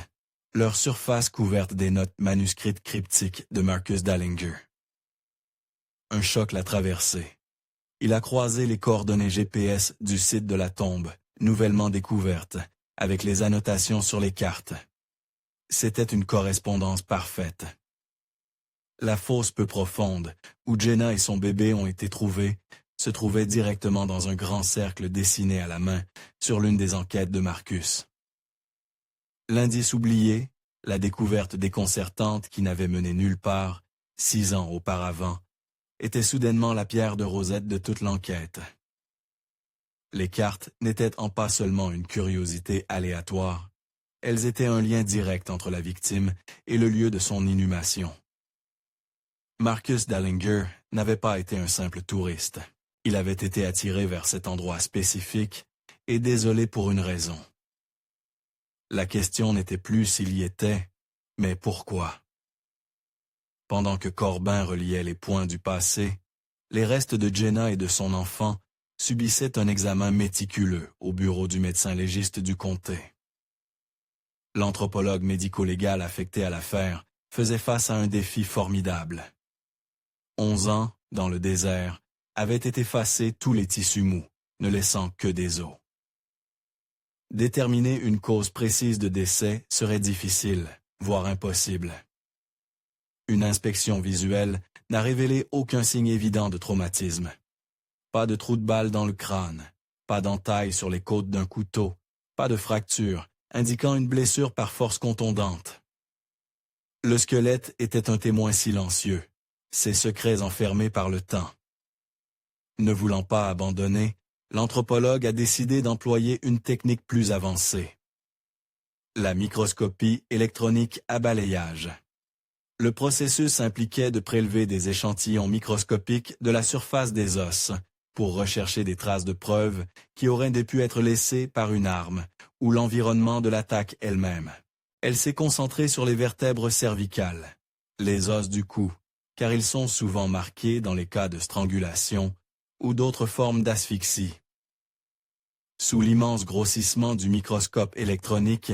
[SPEAKER 1] leur surface couverte des notes manuscrites cryptiques de Marcus Dallinger. Un choc l'a traversé. Il a croisé les coordonnées GPS du site de la tombe, nouvellement découverte, avec les annotations sur les cartes. C'était une correspondance parfaite. La fosse peu profonde, où Jenna et son bébé ont été trouvés, se trouvait directement dans un grand cercle dessiné à la main sur l'une des enquêtes de Marcus. L'indice oublié, la découverte déconcertante qui n'avait mené nulle part, 6 ans auparavant, était soudainement la pierre de Rosette de toute l'enquête. Les cartes n'étaient pas seulement une curiosité aléatoire, elles étaient un lien direct entre la victime et le lieu de son inhumation. Marcus Dallinger n'avait pas été un simple touriste. Il avait été attiré vers cet endroit spécifique et désolé pour une raison. La question n'était plus s'il y était, mais pourquoi. Pendant que Corbin reliait les points du passé, les restes de Jenna et de son enfant subissaient un examen méticuleux au bureau du médecin légiste du comté. L'anthropologue médico-légal affecté à l'affaire faisait face à un défi formidable. 11 ans, dans le désert, avaient effacé tous les tissus mous, ne laissant que des os. Déterminer une cause précise de décès serait difficile, voire impossible. Une inspection visuelle n'a révélé aucun signe évident de traumatisme. Pas de trou de balle dans le crâne, pas d'entaille sur les côtes d'un couteau, pas de fracture, indiquant une blessure par force contondante. Le squelette était un témoin silencieux, ses secrets enfermés par le temps. Ne voulant pas abandonner, l'anthropologue a décidé d'employer une technique plus avancée. La microscopie électronique à balayage. Le processus impliquait de prélever des échantillons microscopiques de la surface des os pour rechercher des traces de preuves qui auraient pu être laissées par une arme ou l'environnement de l'attaque elle-même. Elle s'est concentrée sur les vertèbres cervicales, les os du cou, car ils sont souvent marqués dans les cas de strangulation ou d'autres formes d'asphyxie. Sous l'immense grossissement du microscope électronique,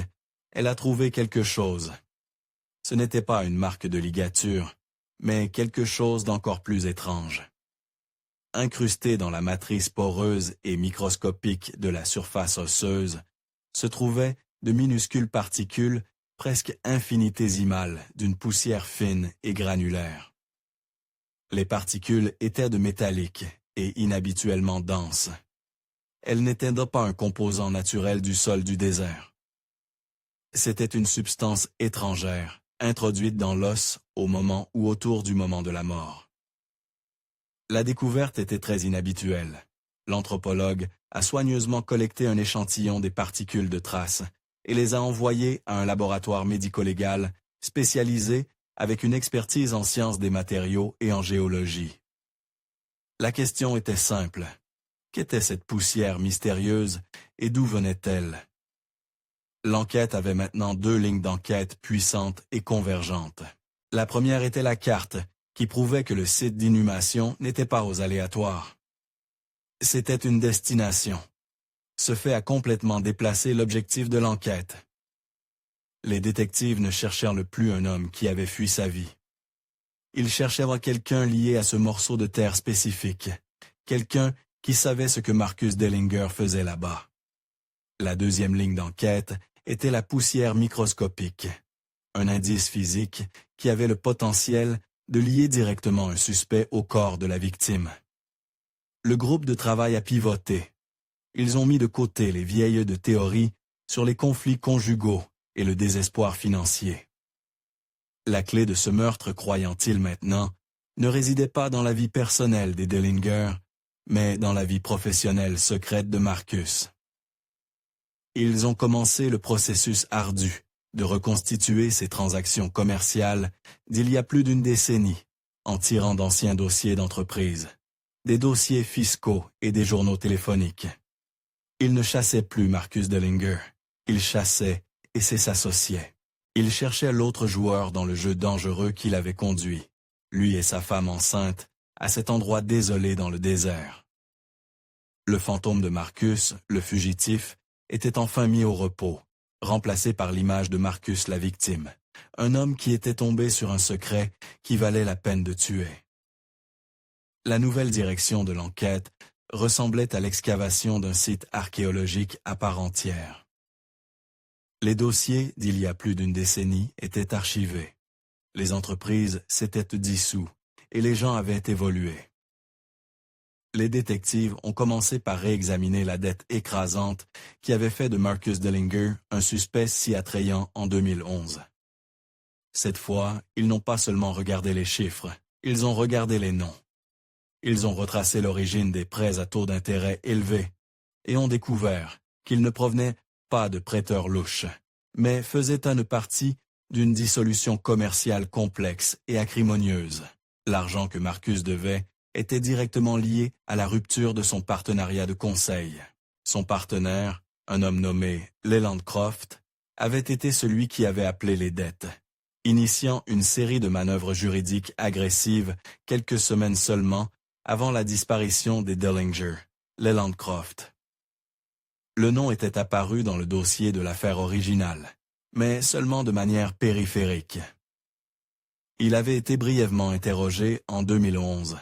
[SPEAKER 1] elle a trouvé quelque chose. Ce n'était pas une marque de ligature, mais quelque chose d'encore plus étrange. Incrusté dans la matrice poreuse et microscopique de la surface osseuse, se trouvaient de minuscules particules presque infinitésimales d'une poussière fine et granulaire. Les particules étaient de métallique et inhabituellement denses. Elles n'étaient pas un composant naturel du sol du désert. C'était une substance étrangère, introduite dans l'os au moment ou autour du moment de la mort. La découverte était très inhabituelle. l'anthropologue a soigneusement collecté un échantillon des particules de traces et les a envoyées à un laboratoire médico-légal spécialisé avec une expertise en sciences des matériaux et en géologie. La question était simple. Qu'était cette poussière mystérieuse et d'où venait-elle? L'enquête avait maintenant 2 lignes d'enquête puissantes et convergentes. La première était la carte, qui prouvait que le site d'inhumation n'était pas aux aléatoires. C'était une destination. Ce fait a complètement déplacé l'objectif de l'enquête. Les détectives ne cherchèrent plus un homme qui avait fui sa vie. Ils cherchaient quelqu'un lié à ce morceau de terre spécifique, quelqu'un qui savait ce que Marcus Dellinger faisait là-bas. La deuxième ligne d'enquête était la poussière microscopique, un indice physique qui avait le potentiel de lier directement un suspect au corps de la victime. Le groupe de travail a pivoté. Ils ont mis de côté les vieilles de théories sur les conflits conjugaux et le désespoir financier. La clé de ce meurtre, croyant-ils maintenant, ne résidait pas dans la vie personnelle des Dellinger, mais dans la vie professionnelle secrète de Marcus. Ils ont commencé le processus ardu de reconstituer ces transactions commerciales d'il y a plus d'une décennie, en tirant d'anciens dossiers d'entreprise, des dossiers fiscaux et des journaux téléphoniques. Ils ne chassaient plus Marcus Dellinger, ils chassaient et s'associaient. Ils cherchaient l'autre joueur dans le jeu dangereux qu'il avait conduit, lui et sa femme enceinte, à cet endroit désolé dans le désert. Le fantôme de Marcus, le fugitif, était enfin mis au repos, remplacé par l'image de Marcus la victime, un homme qui était tombé sur un secret qui valait la peine de tuer. La nouvelle direction de l'enquête ressemblait à l'excavation d'un site archéologique à part entière. Les dossiers d'il y a plus d'une décennie étaient archivés. Les entreprises s'étaient dissous et les gens avaient évolué. Les détectives ont commencé par réexaminer la dette écrasante qui avait fait de Marcus Dellinger un suspect si attrayant en 2011. Cette fois, ils n'ont pas seulement regardé les chiffres, ils ont regardé les noms. Ils ont retracé l'origine des prêts à taux d'intérêt élevés et ont découvert qu'ils ne provenaient pas de prêteurs louches, mais faisaient une partie d'une dissolution commerciale complexe et acrimonieuse. L'argent que Marcus devait était directement lié à la rupture de son partenariat de conseil. Son partenaire, un homme nommé Leland Croft, avait été celui qui avait appelé les dettes, initiant une série de manœuvres juridiques agressives quelques semaines seulement avant la disparition des Dellinger, Leland Croft. Le nom était apparu dans le dossier de l'affaire originale, mais seulement de manière périphérique. Il avait été brièvement interrogé en 2011,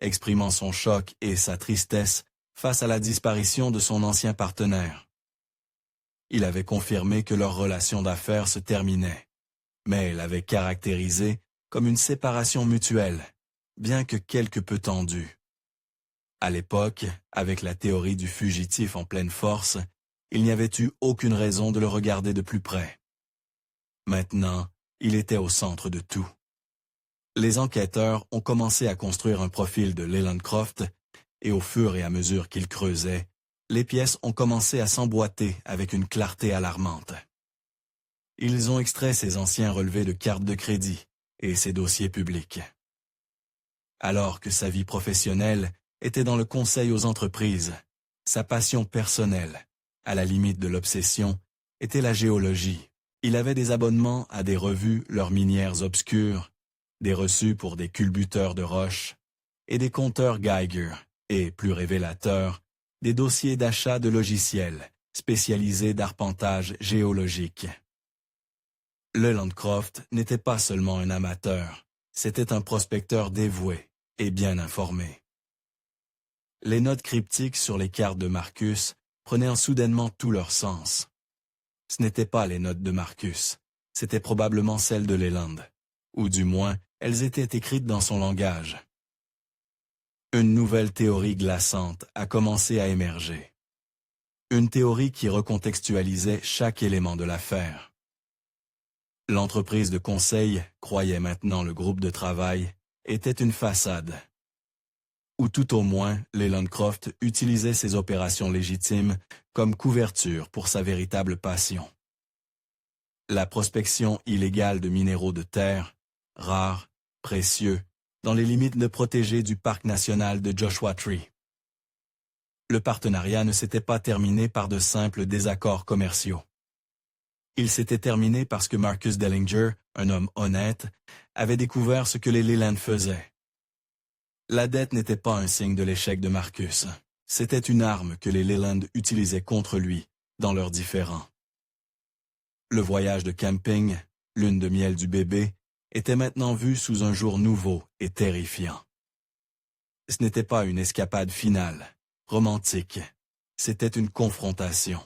[SPEAKER 1] exprimant son choc et sa tristesse face à la disparition de son ancien partenaire. Il avait confirmé que leur relation d'affaires se terminait, mais l'avait caractérisée comme une séparation mutuelle, bien que quelque peu tendue. À l'époque, avec la théorie du fugitif en pleine force, il n'y avait eu aucune raison de le regarder de plus près. Maintenant, il était au centre de tout. Les enquêteurs ont commencé à construire un profil de Leland Croft, et au fur et à mesure qu'ils creusaient, les pièces ont commencé à s'emboîter avec une clarté alarmante. Ils ont extrait ses anciens relevés de cartes de crédit et ses dossiers publics. Alors que sa vie professionnelle était dans le conseil aux entreprises, sa passion personnelle, à la limite de l'obsession, était la géologie. Il avait des abonnements à des revues leurs minières obscures, des reçus pour des culbuteurs de roches, et des compteurs Geiger, et, plus révélateurs, des dossiers d'achat de logiciels, spécialisés d'arpentage géologique. Leland Croft n'était pas seulement un amateur, c'était un prospecteur dévoué et bien informé. Les notes cryptiques sur les cartes de Marcus prenaient soudainement tout leur sens. Ce n'étaient pas les notes de Marcus, c'était probablement celles de Leland, ou du moins, elles étaient écrites dans son langage. Une nouvelle théorie glaçante a commencé à émerger. Une théorie qui recontextualisait chaque élément de l'affaire. L'entreprise de conseil, croyait maintenant le groupe de travail, était une façade. Ou tout au moins, Leland Croft utilisait ses opérations légitimes comme couverture pour sa véritable passion. La prospection illégale de minéraux de terre, rares, précieux, dans les limites de protégés du parc national de Joshua Tree. Le partenariat ne s'était pas terminé par de simples désaccords commerciaux. Il s'était terminé parce que Marcus Dellinger, un homme honnête, avait découvert ce que les Leland faisaient. La dette n'était pas un signe de l'échec de Marcus. C'était une arme que les Leland utilisaient contre lui, dans leurs différends. Le voyage de camping, lune de miel du bébé, était maintenant vu sous un jour nouveau et terrifiant. Ce n'était pas une escapade finale, romantique. C'était une confrontation.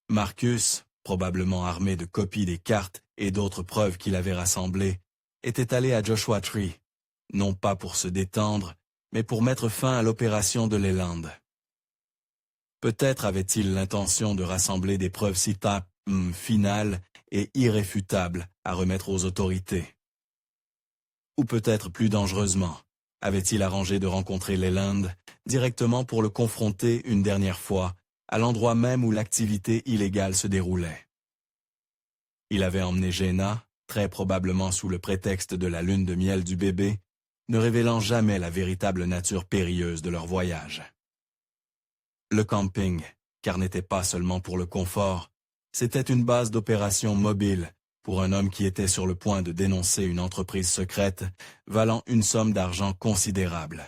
[SPEAKER 1] Marcus, probablement armé de copies des cartes et d'autres preuves qu'il avait rassemblées, était allé à Joshua Tree, non pas pour se détendre, mais pour mettre fin à l'opération de Leland. Peut-être avait-il l'intention de rassembler des preuves finales et irréfutables à remettre aux autorités. Ou peut-être plus dangereusement, avait-il arrangé de rencontrer Leland directement pour le confronter une dernière fois à l'endroit même où l'activité illégale se déroulait. Il avait emmené Jenna, très probablement sous le prétexte de la lune de miel du bébé, ne révélant jamais la véritable nature périlleuse de leur voyage. Le camping, car n'était pas seulement pour le confort, c'était une base d'opération mobile pour un homme qui était sur le point de dénoncer une entreprise secrète valant une somme d'argent considérable.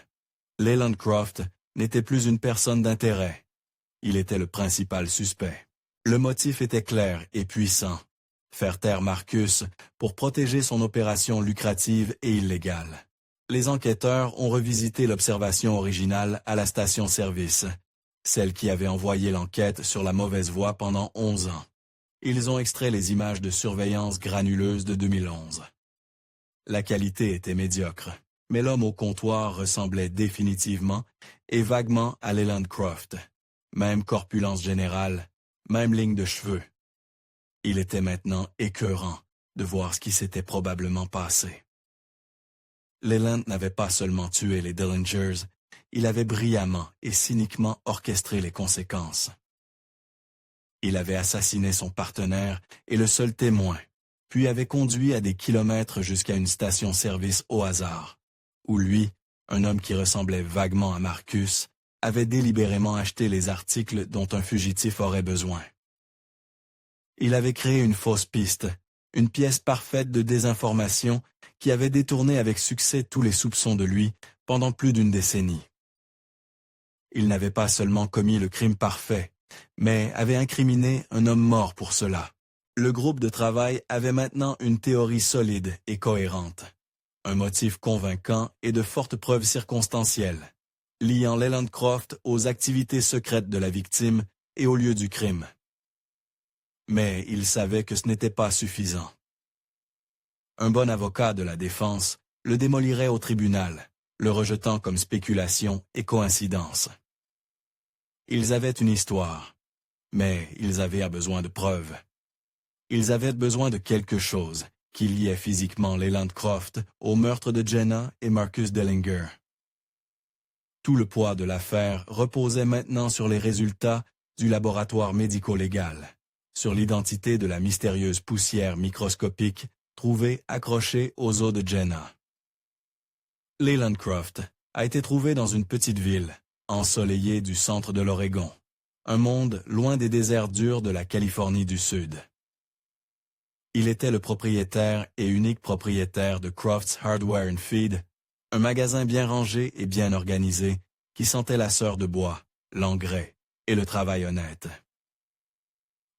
[SPEAKER 1] Leland Croft n'était plus une personne d'intérêt. Il était le principal suspect. Le motif était clair et puissant. Faire taire Marcus pour protéger son opération lucrative et illégale. Les enquêteurs ont revisité l'observation originale à la station-service, celle qui avait envoyé l'enquête sur la mauvaise voie pendant 11 ans. Ils ont extrait les images de surveillance granuleuse de 2011. La qualité était médiocre, mais l'homme au comptoir ressemblait définitivement et vaguement à Leland Croft. Même corpulence générale, même ligne de cheveux. Il était maintenant écœurant de voir ce qui s'était probablement passé. Leland n'avait pas seulement tué les Dellingers, il avait brillamment et cyniquement orchestré les conséquences. Il avait assassiné son partenaire et le seul témoin, puis avait conduit à des kilomètres jusqu'à une station-service au hasard, où lui, un homme qui ressemblait vaguement à Marcus, avait délibérément acheté les articles dont un fugitif aurait besoin. Il avait créé une fausse piste, une pièce parfaite de désinformation qui avait détourné avec succès tous les soupçons de lui pendant plus d'une décennie. Il n'avait pas seulement commis le crime parfait, mais avait incriminé un homme mort pour cela. Le groupe de travail avait maintenant une théorie solide et cohérente, un motif convaincant et de fortes preuves circonstancielles, liant Leland Croft aux activités secrètes de la victime et au lieu du crime. Mais il savait que ce n'était pas suffisant. Un bon avocat de la défense le démolirait au tribunal, le rejetant comme spéculation et coïncidence. Ils avaient une histoire, mais ils avaient besoin de preuves. Ils avaient besoin de quelque chose qui liait physiquement Leland Croft au meurtre de Jenna et Marcus Dellinger. Tout le poids de l'affaire reposait maintenant sur les résultats du laboratoire médico-légal, sur l'identité de la mystérieuse poussière microscopique trouvée accrochée aux os de Jenna. Leland Croft a été trouvé dans une petite ville, ensoleillée du centre de l'Oregon, un monde loin des déserts durs de la Californie du Sud. Il était le propriétaire et unique propriétaire de Croft's Hardware and Feed, un magasin bien rangé et bien organisé qui sentait la sœur de bois, l'engrais et le travail honnête.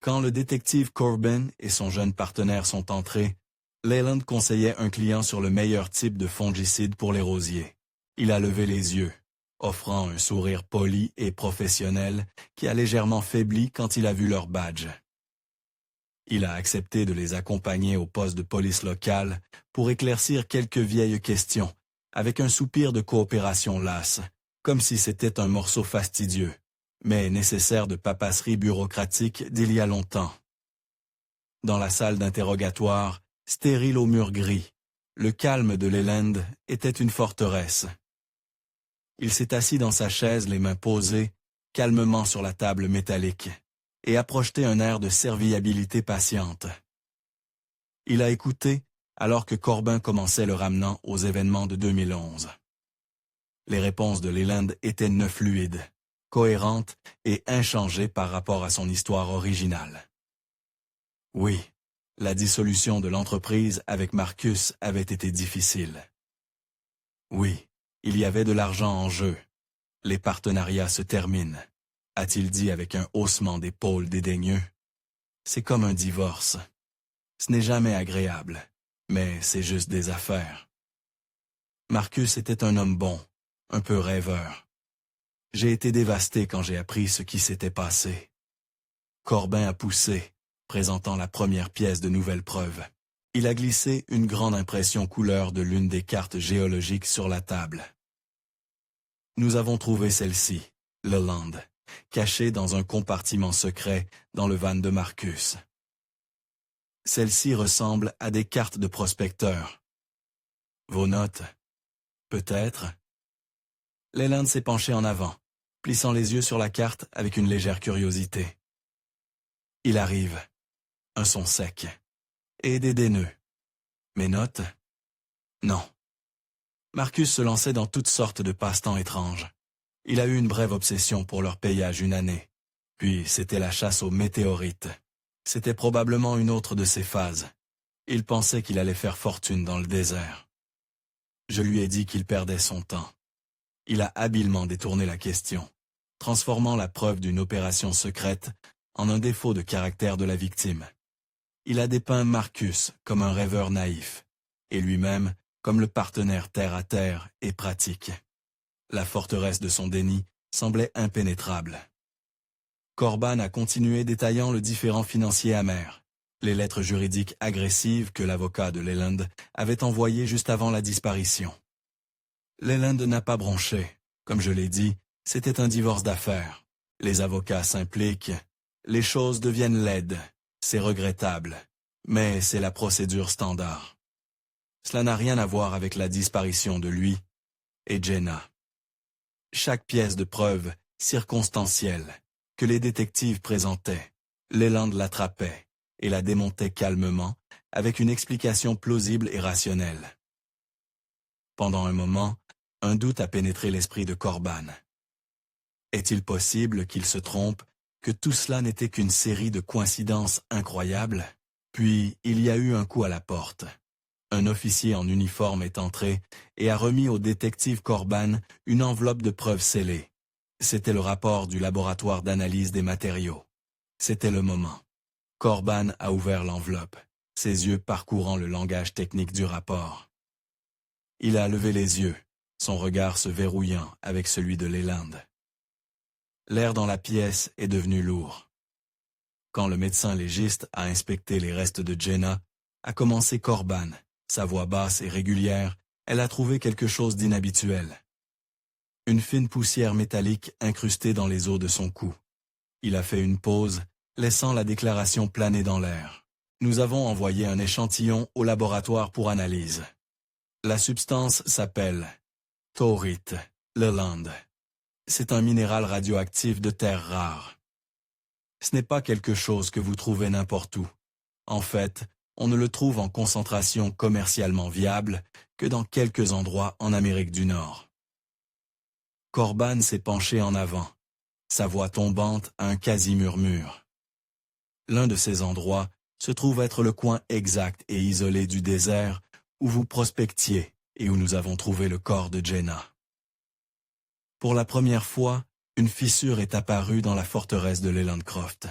[SPEAKER 1] Quand le détective Corbin et son jeune partenaire sont entrés, Leland conseillait un client sur le meilleur type de fongicide pour les rosiers. Il a levé les yeux, offrant un sourire poli et professionnel qui a légèrement faibli quand il a vu leur badge. Il a accepté de les accompagner au poste de police locale pour éclaircir quelques vieilles questions, avec un soupir de coopération lasse, comme si c'était un morceau fastidieux, mais nécessaire de papasserie bureaucratique d'il y a longtemps. Dans la salle d'interrogatoire, stérile aux murs gris, le calme de Leland était une forteresse. Il s'est assis dans sa chaise, les mains posées, calmement sur la table métallique, et a projeté un air de serviabilité patiente. Il a écouté alors que Corbin commençait le ramenant aux événements de 2011. Les réponses de Leland étaient fluides, cohérentes et inchangées par rapport à son histoire originale. Oui, la dissolution de l'entreprise avec Marcus avait été difficile. Oui, il y avait de l'argent en jeu. Les partenariats se terminent, a-t-il dit avec un haussement d'épaule dédaigneux. C'est comme un divorce. Ce n'est jamais agréable, mais c'est juste des affaires. Marcus était un homme bon, un peu rêveur. J'ai été dévasté quand j'ai appris ce qui s'était passé. Corbin a poussé, présentant la première pièce de nouvelles preuves. Il a glissé une grande impression couleur de l'une des cartes géologiques sur la table. Nous avons trouvé celle-ci, Leland, cachée dans un compartiment secret dans le van de Marcus. Celle-ci ressemble à des cartes de prospecteurs. Vos notes? Peut-être. Leland s'est penché en avant, plissant les yeux sur la carte avec une légère curiosité. Il arrive. Un son sec. Et des déneux. Mes notes? Non. Marcus se lançait dans toutes sortes de passe-temps étranges. Il a eu une brève obsession pour leur payage une année. Puis c'était la chasse aux météorites. C'était probablement une autre de ses phases. Il pensait qu'il allait faire fortune dans le désert. Je lui ai dit qu'il perdait son temps. Il a habilement détourné la question, transformant la preuve d'une opération secrète en un défaut de caractère de la victime. Il a dépeint Marcus comme un rêveur naïf, et lui-même comme le partenaire terre-à-terre et pratique. La forteresse de son déni semblait impénétrable. Corbin a continué détaillant le différend financier amer, les lettres juridiques agressives que l'avocat de Leland avait envoyées juste avant la disparition. Leland n'a pas bronché. Comme je l'ai dit, c'était un divorce d'affaires. Les avocats s'impliquent, les choses deviennent laides, c'est regrettable, mais c'est la procédure standard. Cela n'a rien à voir avec la disparition de lui et Jenna. Chaque pièce de preuve circonstancielle que les détectives présentaient, Leland l'attrapait et la démontait calmement avec une explication plausible et rationnelle. Pendant un moment, un doute a pénétré l'esprit de Corbin. Est-il possible qu'il se trompe, que tout cela n'était qu'une série de coïncidences incroyables? Puis il y a eu un coup à la porte. Un officier en uniforme est entré et a remis au détective Corbin une enveloppe de preuves scellées. C'était le rapport du laboratoire d'analyse des matériaux. C'était le moment. Corbin a ouvert l'enveloppe, ses yeux parcourant le langage technique du rapport. Il a levé les yeux, son regard se verrouillant avec celui de Leland. L'air dans la pièce est devenu lourd. Quand le médecin légiste a inspecté les restes de Jenna, a commencé Corbin. Sa voix basse et régulière, elle a trouvé quelque chose d'inhabituel. Une fine poussière métallique incrustée dans les os de son cou. Il a fait une pause, laissant la déclaration planer dans l'air. Nous avons envoyé un échantillon au laboratoire pour analyse. La substance s'appelle taurite, Leland. C'est un minéral radioactif de terre rare. Ce n'est pas quelque chose que vous trouvez n'importe où. En fait, on ne le trouve en concentration commercialement viable que dans quelques endroits en Amérique du Nord. Corbin s'est penché en avant, sa voix tombante à un quasi-murmure. L'un de ces endroits se trouve être le coin exact et isolé du désert où vous prospectiez et où nous avons trouvé le corps de Jenna. Pour la première fois, une fissure est apparue dans la forteresse de Lelandcroft.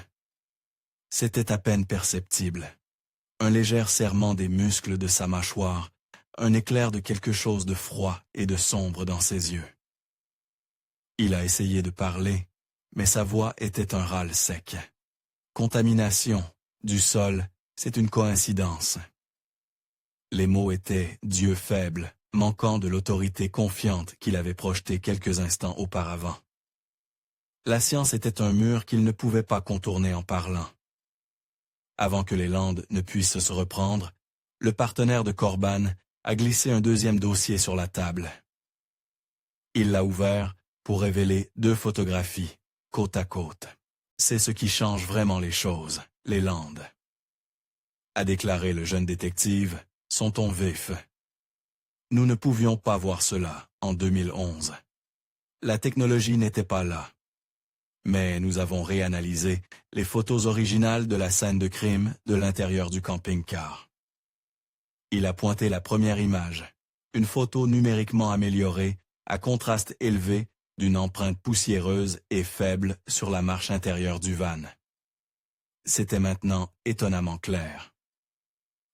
[SPEAKER 1] C'était à peine perceptible. Un léger serrement des muscles de sa mâchoire, un éclair de quelque chose de froid et de sombre dans ses yeux. Il a essayé de parler, mais sa voix était un râle sec. Contamination, du sol, c'est une coïncidence. Les mots étaient « Dieu faible », manquant de l'autorité confiante qu'il avait projetée quelques instants auparavant. La science était un mur qu'il ne pouvait pas contourner en parlant. Avant que les Leland ne puissent se reprendre, le partenaire de Corbin a glissé un deuxième dossier sur la table. Il l'a ouvert pour révéler 2 photographies, côte à côte. C'est ce qui change vraiment les choses, les Land, a déclaré le jeune détective, son ton vif. Nous ne pouvions pas voir cela en 2011. La technologie n'était pas là. Mais nous avons réanalysé les photos originales de la scène de crime de l'intérieur du camping-car. Il a pointé la première image, une photo numériquement améliorée, à contraste élevé, d'une empreinte poussiéreuse et faible sur la marche intérieure du van. C'était maintenant étonnamment clair.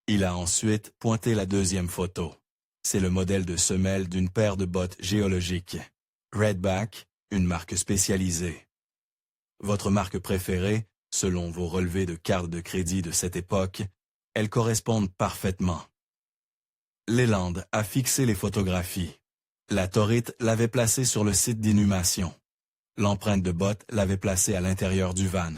[SPEAKER 1] Il a ensuite pointé la deuxième photo. C'est le modèle de semelle d'une paire de bottes géologiques. Redback, une marque spécialisée. Votre marque préférée, selon vos relevés de carte de crédit de cette époque, elles correspondent parfaitement. Leland a fixé les photographies. La Torite l'avait placée sur le site d'inhumation. L'empreinte de botte l'avait placée à l'intérieur du van.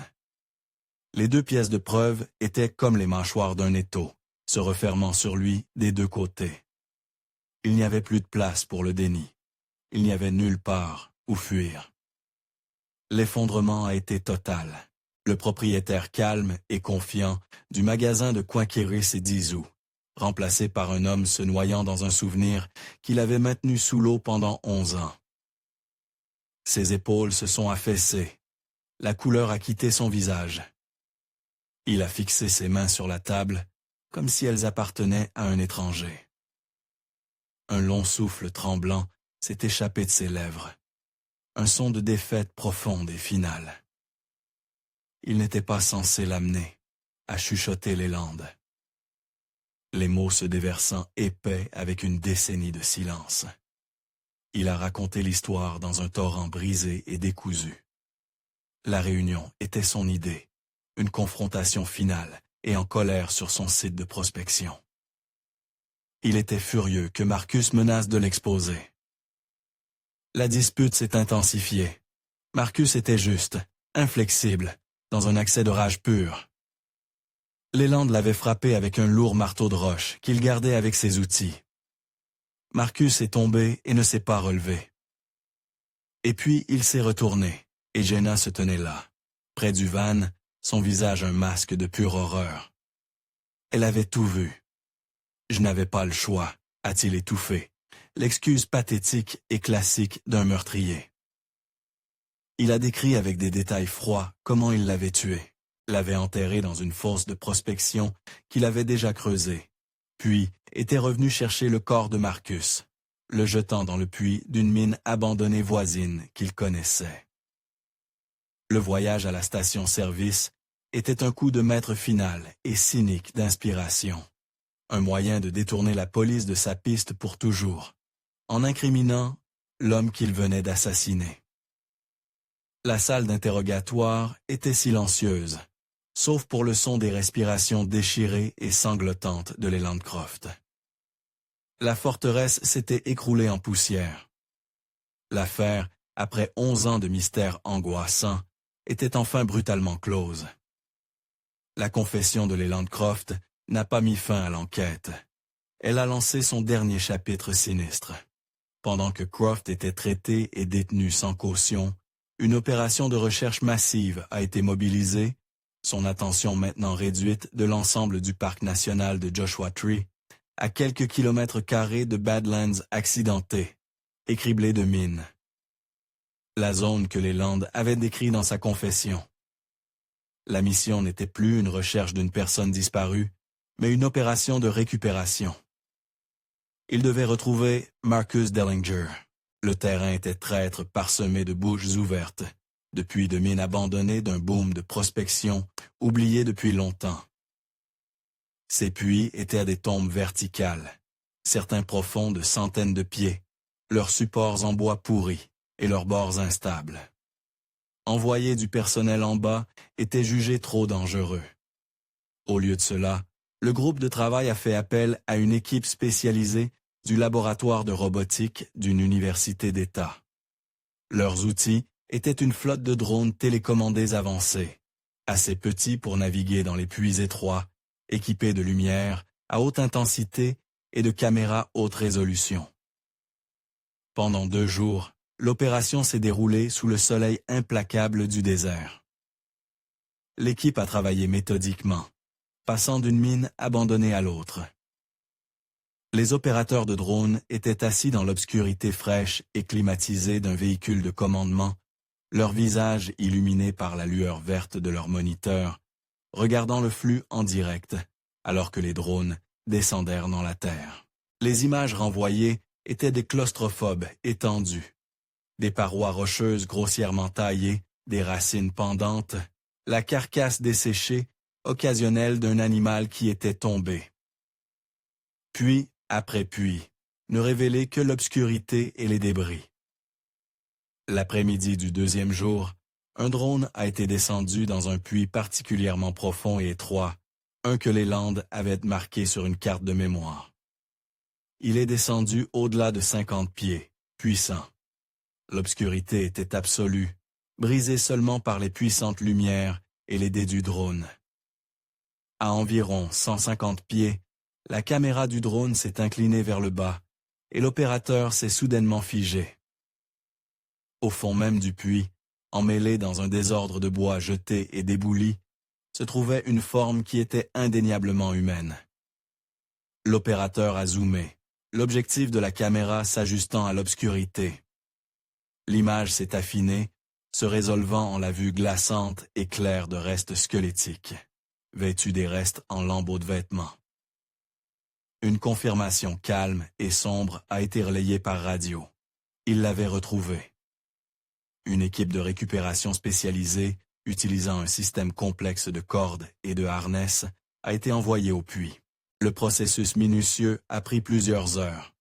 [SPEAKER 1] Les 2 pièces de preuve étaient comme les mâchoires d'un étau, se refermant sur lui des 2 côtés. Il n'y avait plus de place pour le déni. Il n'y avait nulle part où fuir. L'effondrement a été total. Le propriétaire calme et confiant du magasin de Quinquiris et Dizou, remplacé par un homme se noyant dans un souvenir qu'il avait maintenu sous l'eau pendant 11 ans. Ses épaules se sont affaissées. La couleur a quitté son visage. Il a fixé ses mains sur la table, comme si elles appartenaient à un étranger. Un long souffle tremblant s'est échappé de ses lèvres. Un son de défaite profonde et finale. Il n'était pas censé l'amener, à chuchoter les Landes. Les mots se déversant épais avec une décennie de silence. Il a raconté l'histoire dans un torrent brisé et décousu. La réunion était son idée, une confrontation finale et en colère sur son site de prospection. Il était furieux que Marcus menace de l'exposer. La dispute s'est intensifiée. Marcus était juste, inflexible, dans un accès de rage pure. Leland l'avait frappé avec un lourd marteau de roche qu'il gardait avec ses outils. Marcus est tombé et ne s'est pas relevé. Et puis il s'est retourné, et Jenna se tenait là, près du van, son visage un masque de pure horreur. Elle avait tout vu. Je n'avais pas le choix, a-t-il étouffé, l'excuse pathétique et classique d'un meurtrier. Il a décrit avec des détails froids comment il l'avait tué, l'avait enterré dans une fosse de prospection qu'il avait déjà creusée, puis était revenu chercher le corps de Marcus, le jetant dans le puits d'une mine abandonnée voisine qu'il connaissait. Le voyage à la station-service était un coup de maître final et cynique d'inspiration. Un moyen de détourner la police de sa piste pour toujours, en incriminant l'homme qu'il venait d'assassiner. La salle d'interrogatoire était silencieuse, sauf pour le son des respirations déchirées et sanglotantes de Leland Croft. La forteresse s'était écroulée en poussière. L'affaire, après 11 ans de mystère angoissant, était enfin brutalement close. La confession de Leland Croft n'a pas mis fin à l'enquête. Elle a lancé son dernier chapitre sinistre. Pendant que Croft était traité et détenu sans caution, une opération de recherche massive a été mobilisée, son attention maintenant réduite de l'ensemble du parc national de Joshua Tree, à quelques kilomètres carrés de Badlands accidentés, écriblés de mines. La zone que Leland avait décrite dans sa confession. La mission n'était plus une recherche d'une personne disparue, mais une opération de récupération. Il devait retrouver Marcus Dellinger. Le terrain était traître parsemé de bouches ouvertes, de puits de mines abandonnés d'un boom de prospection oublié depuis longtemps. Ces puits étaient à des tombes verticales, certains profonds de centaines de pieds, leurs supports en bois pourris et leurs bords instables. Envoyer du personnel en bas était jugé trop dangereux. Au lieu de cela, le groupe de travail a fait appel à une équipe spécialisée du laboratoire de robotique d'une université d'État. Leurs outils étaient une flotte de drones télécommandés avancés, assez petits pour naviguer dans les puits étroits, équipés de lumières à haute intensité et de caméras haute résolution. Pendant 2 jours, l'opération s'est déroulée sous le soleil implacable du désert. L'équipe a travaillé méthodiquement, passant d'une mine abandonnée à l'autre. Les opérateurs de drones étaient assis dans l'obscurité fraîche et climatisée d'un véhicule de commandement, leurs visages illuminés par la lueur verte de leurs moniteurs, regardant le flux en direct, alors que les drones descendèrent dans la terre. Les images renvoyées étaient des claustrophobes étendus, des parois rocheuses grossièrement taillées, des racines pendantes, la carcasse desséchée, occasionnelle d'un animal qui était tombé. Puis, après puits, ne révélaient que l'obscurité et les débris. L'après-midi du 2e jour, un drone a été descendu dans un puits particulièrement profond et étroit, un que les Landes avaient marqué sur une carte de mémoire. Il est descendu au-delà de 50 pieds, puissant. L'obscurité était absolue, brisée seulement par les puissantes lumières et les dés du drone. À environ 150 pieds, la caméra du drone s'est inclinée vers le bas, et l'opérateur s'est soudainement figé. Au fond même du puits, emmêlé dans un désordre de bois jeté et débouli, se trouvait une forme qui était indéniablement humaine. L'opérateur a zoomé, l'objectif de la caméra s'ajustant à l'obscurité. L'image s'est affinée, se résolvant en la vue glaçante et claire de restes squelettiques, vêtus des restes en lambeaux de vêtements. Une confirmation calme et sombre a été relayée par radio. Il l'avait retrouvé. Une équipe de récupération spécialisée, utilisant un système complexe de cordes et de harness, a été envoyée au puits. Le processus minutieux a pris plusieurs heures.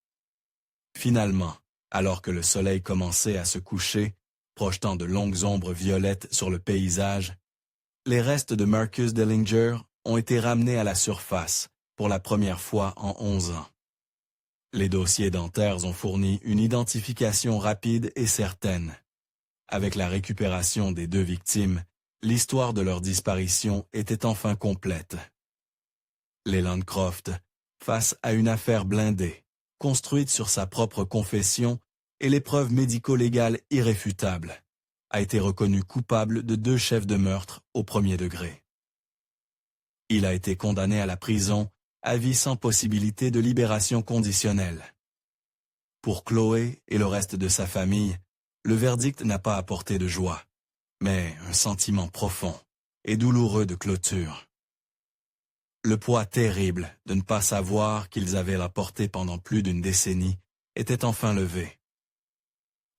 [SPEAKER 1] Finalement, alors que le soleil commençait à se coucher, projetant de longues ombres violettes sur le paysage, les restes de Marcus Dellinger ont été ramenés à la surface pour la première fois en 11 ans. Les dossiers dentaires ont fourni une identification rapide et certaine. Avec la récupération des 2 victimes, l'histoire de leur disparition était enfin complète. Les Landcroft, face à une affaire blindée, construite sur sa propre confession et les preuves médico-légales irréfutables, a été reconnu coupable de 2 chefs de meurtre au 1er degré. Il a été condamné à la prison à vie sans possibilité de libération conditionnelle. Pour Chloé et le reste de sa famille, le verdict n'a pas apporté de joie, mais un sentiment profond et douloureux de clôture. Le poids terrible de ne pas savoir qu'ils avaient la portée pendant plus d'une décennie était enfin levé.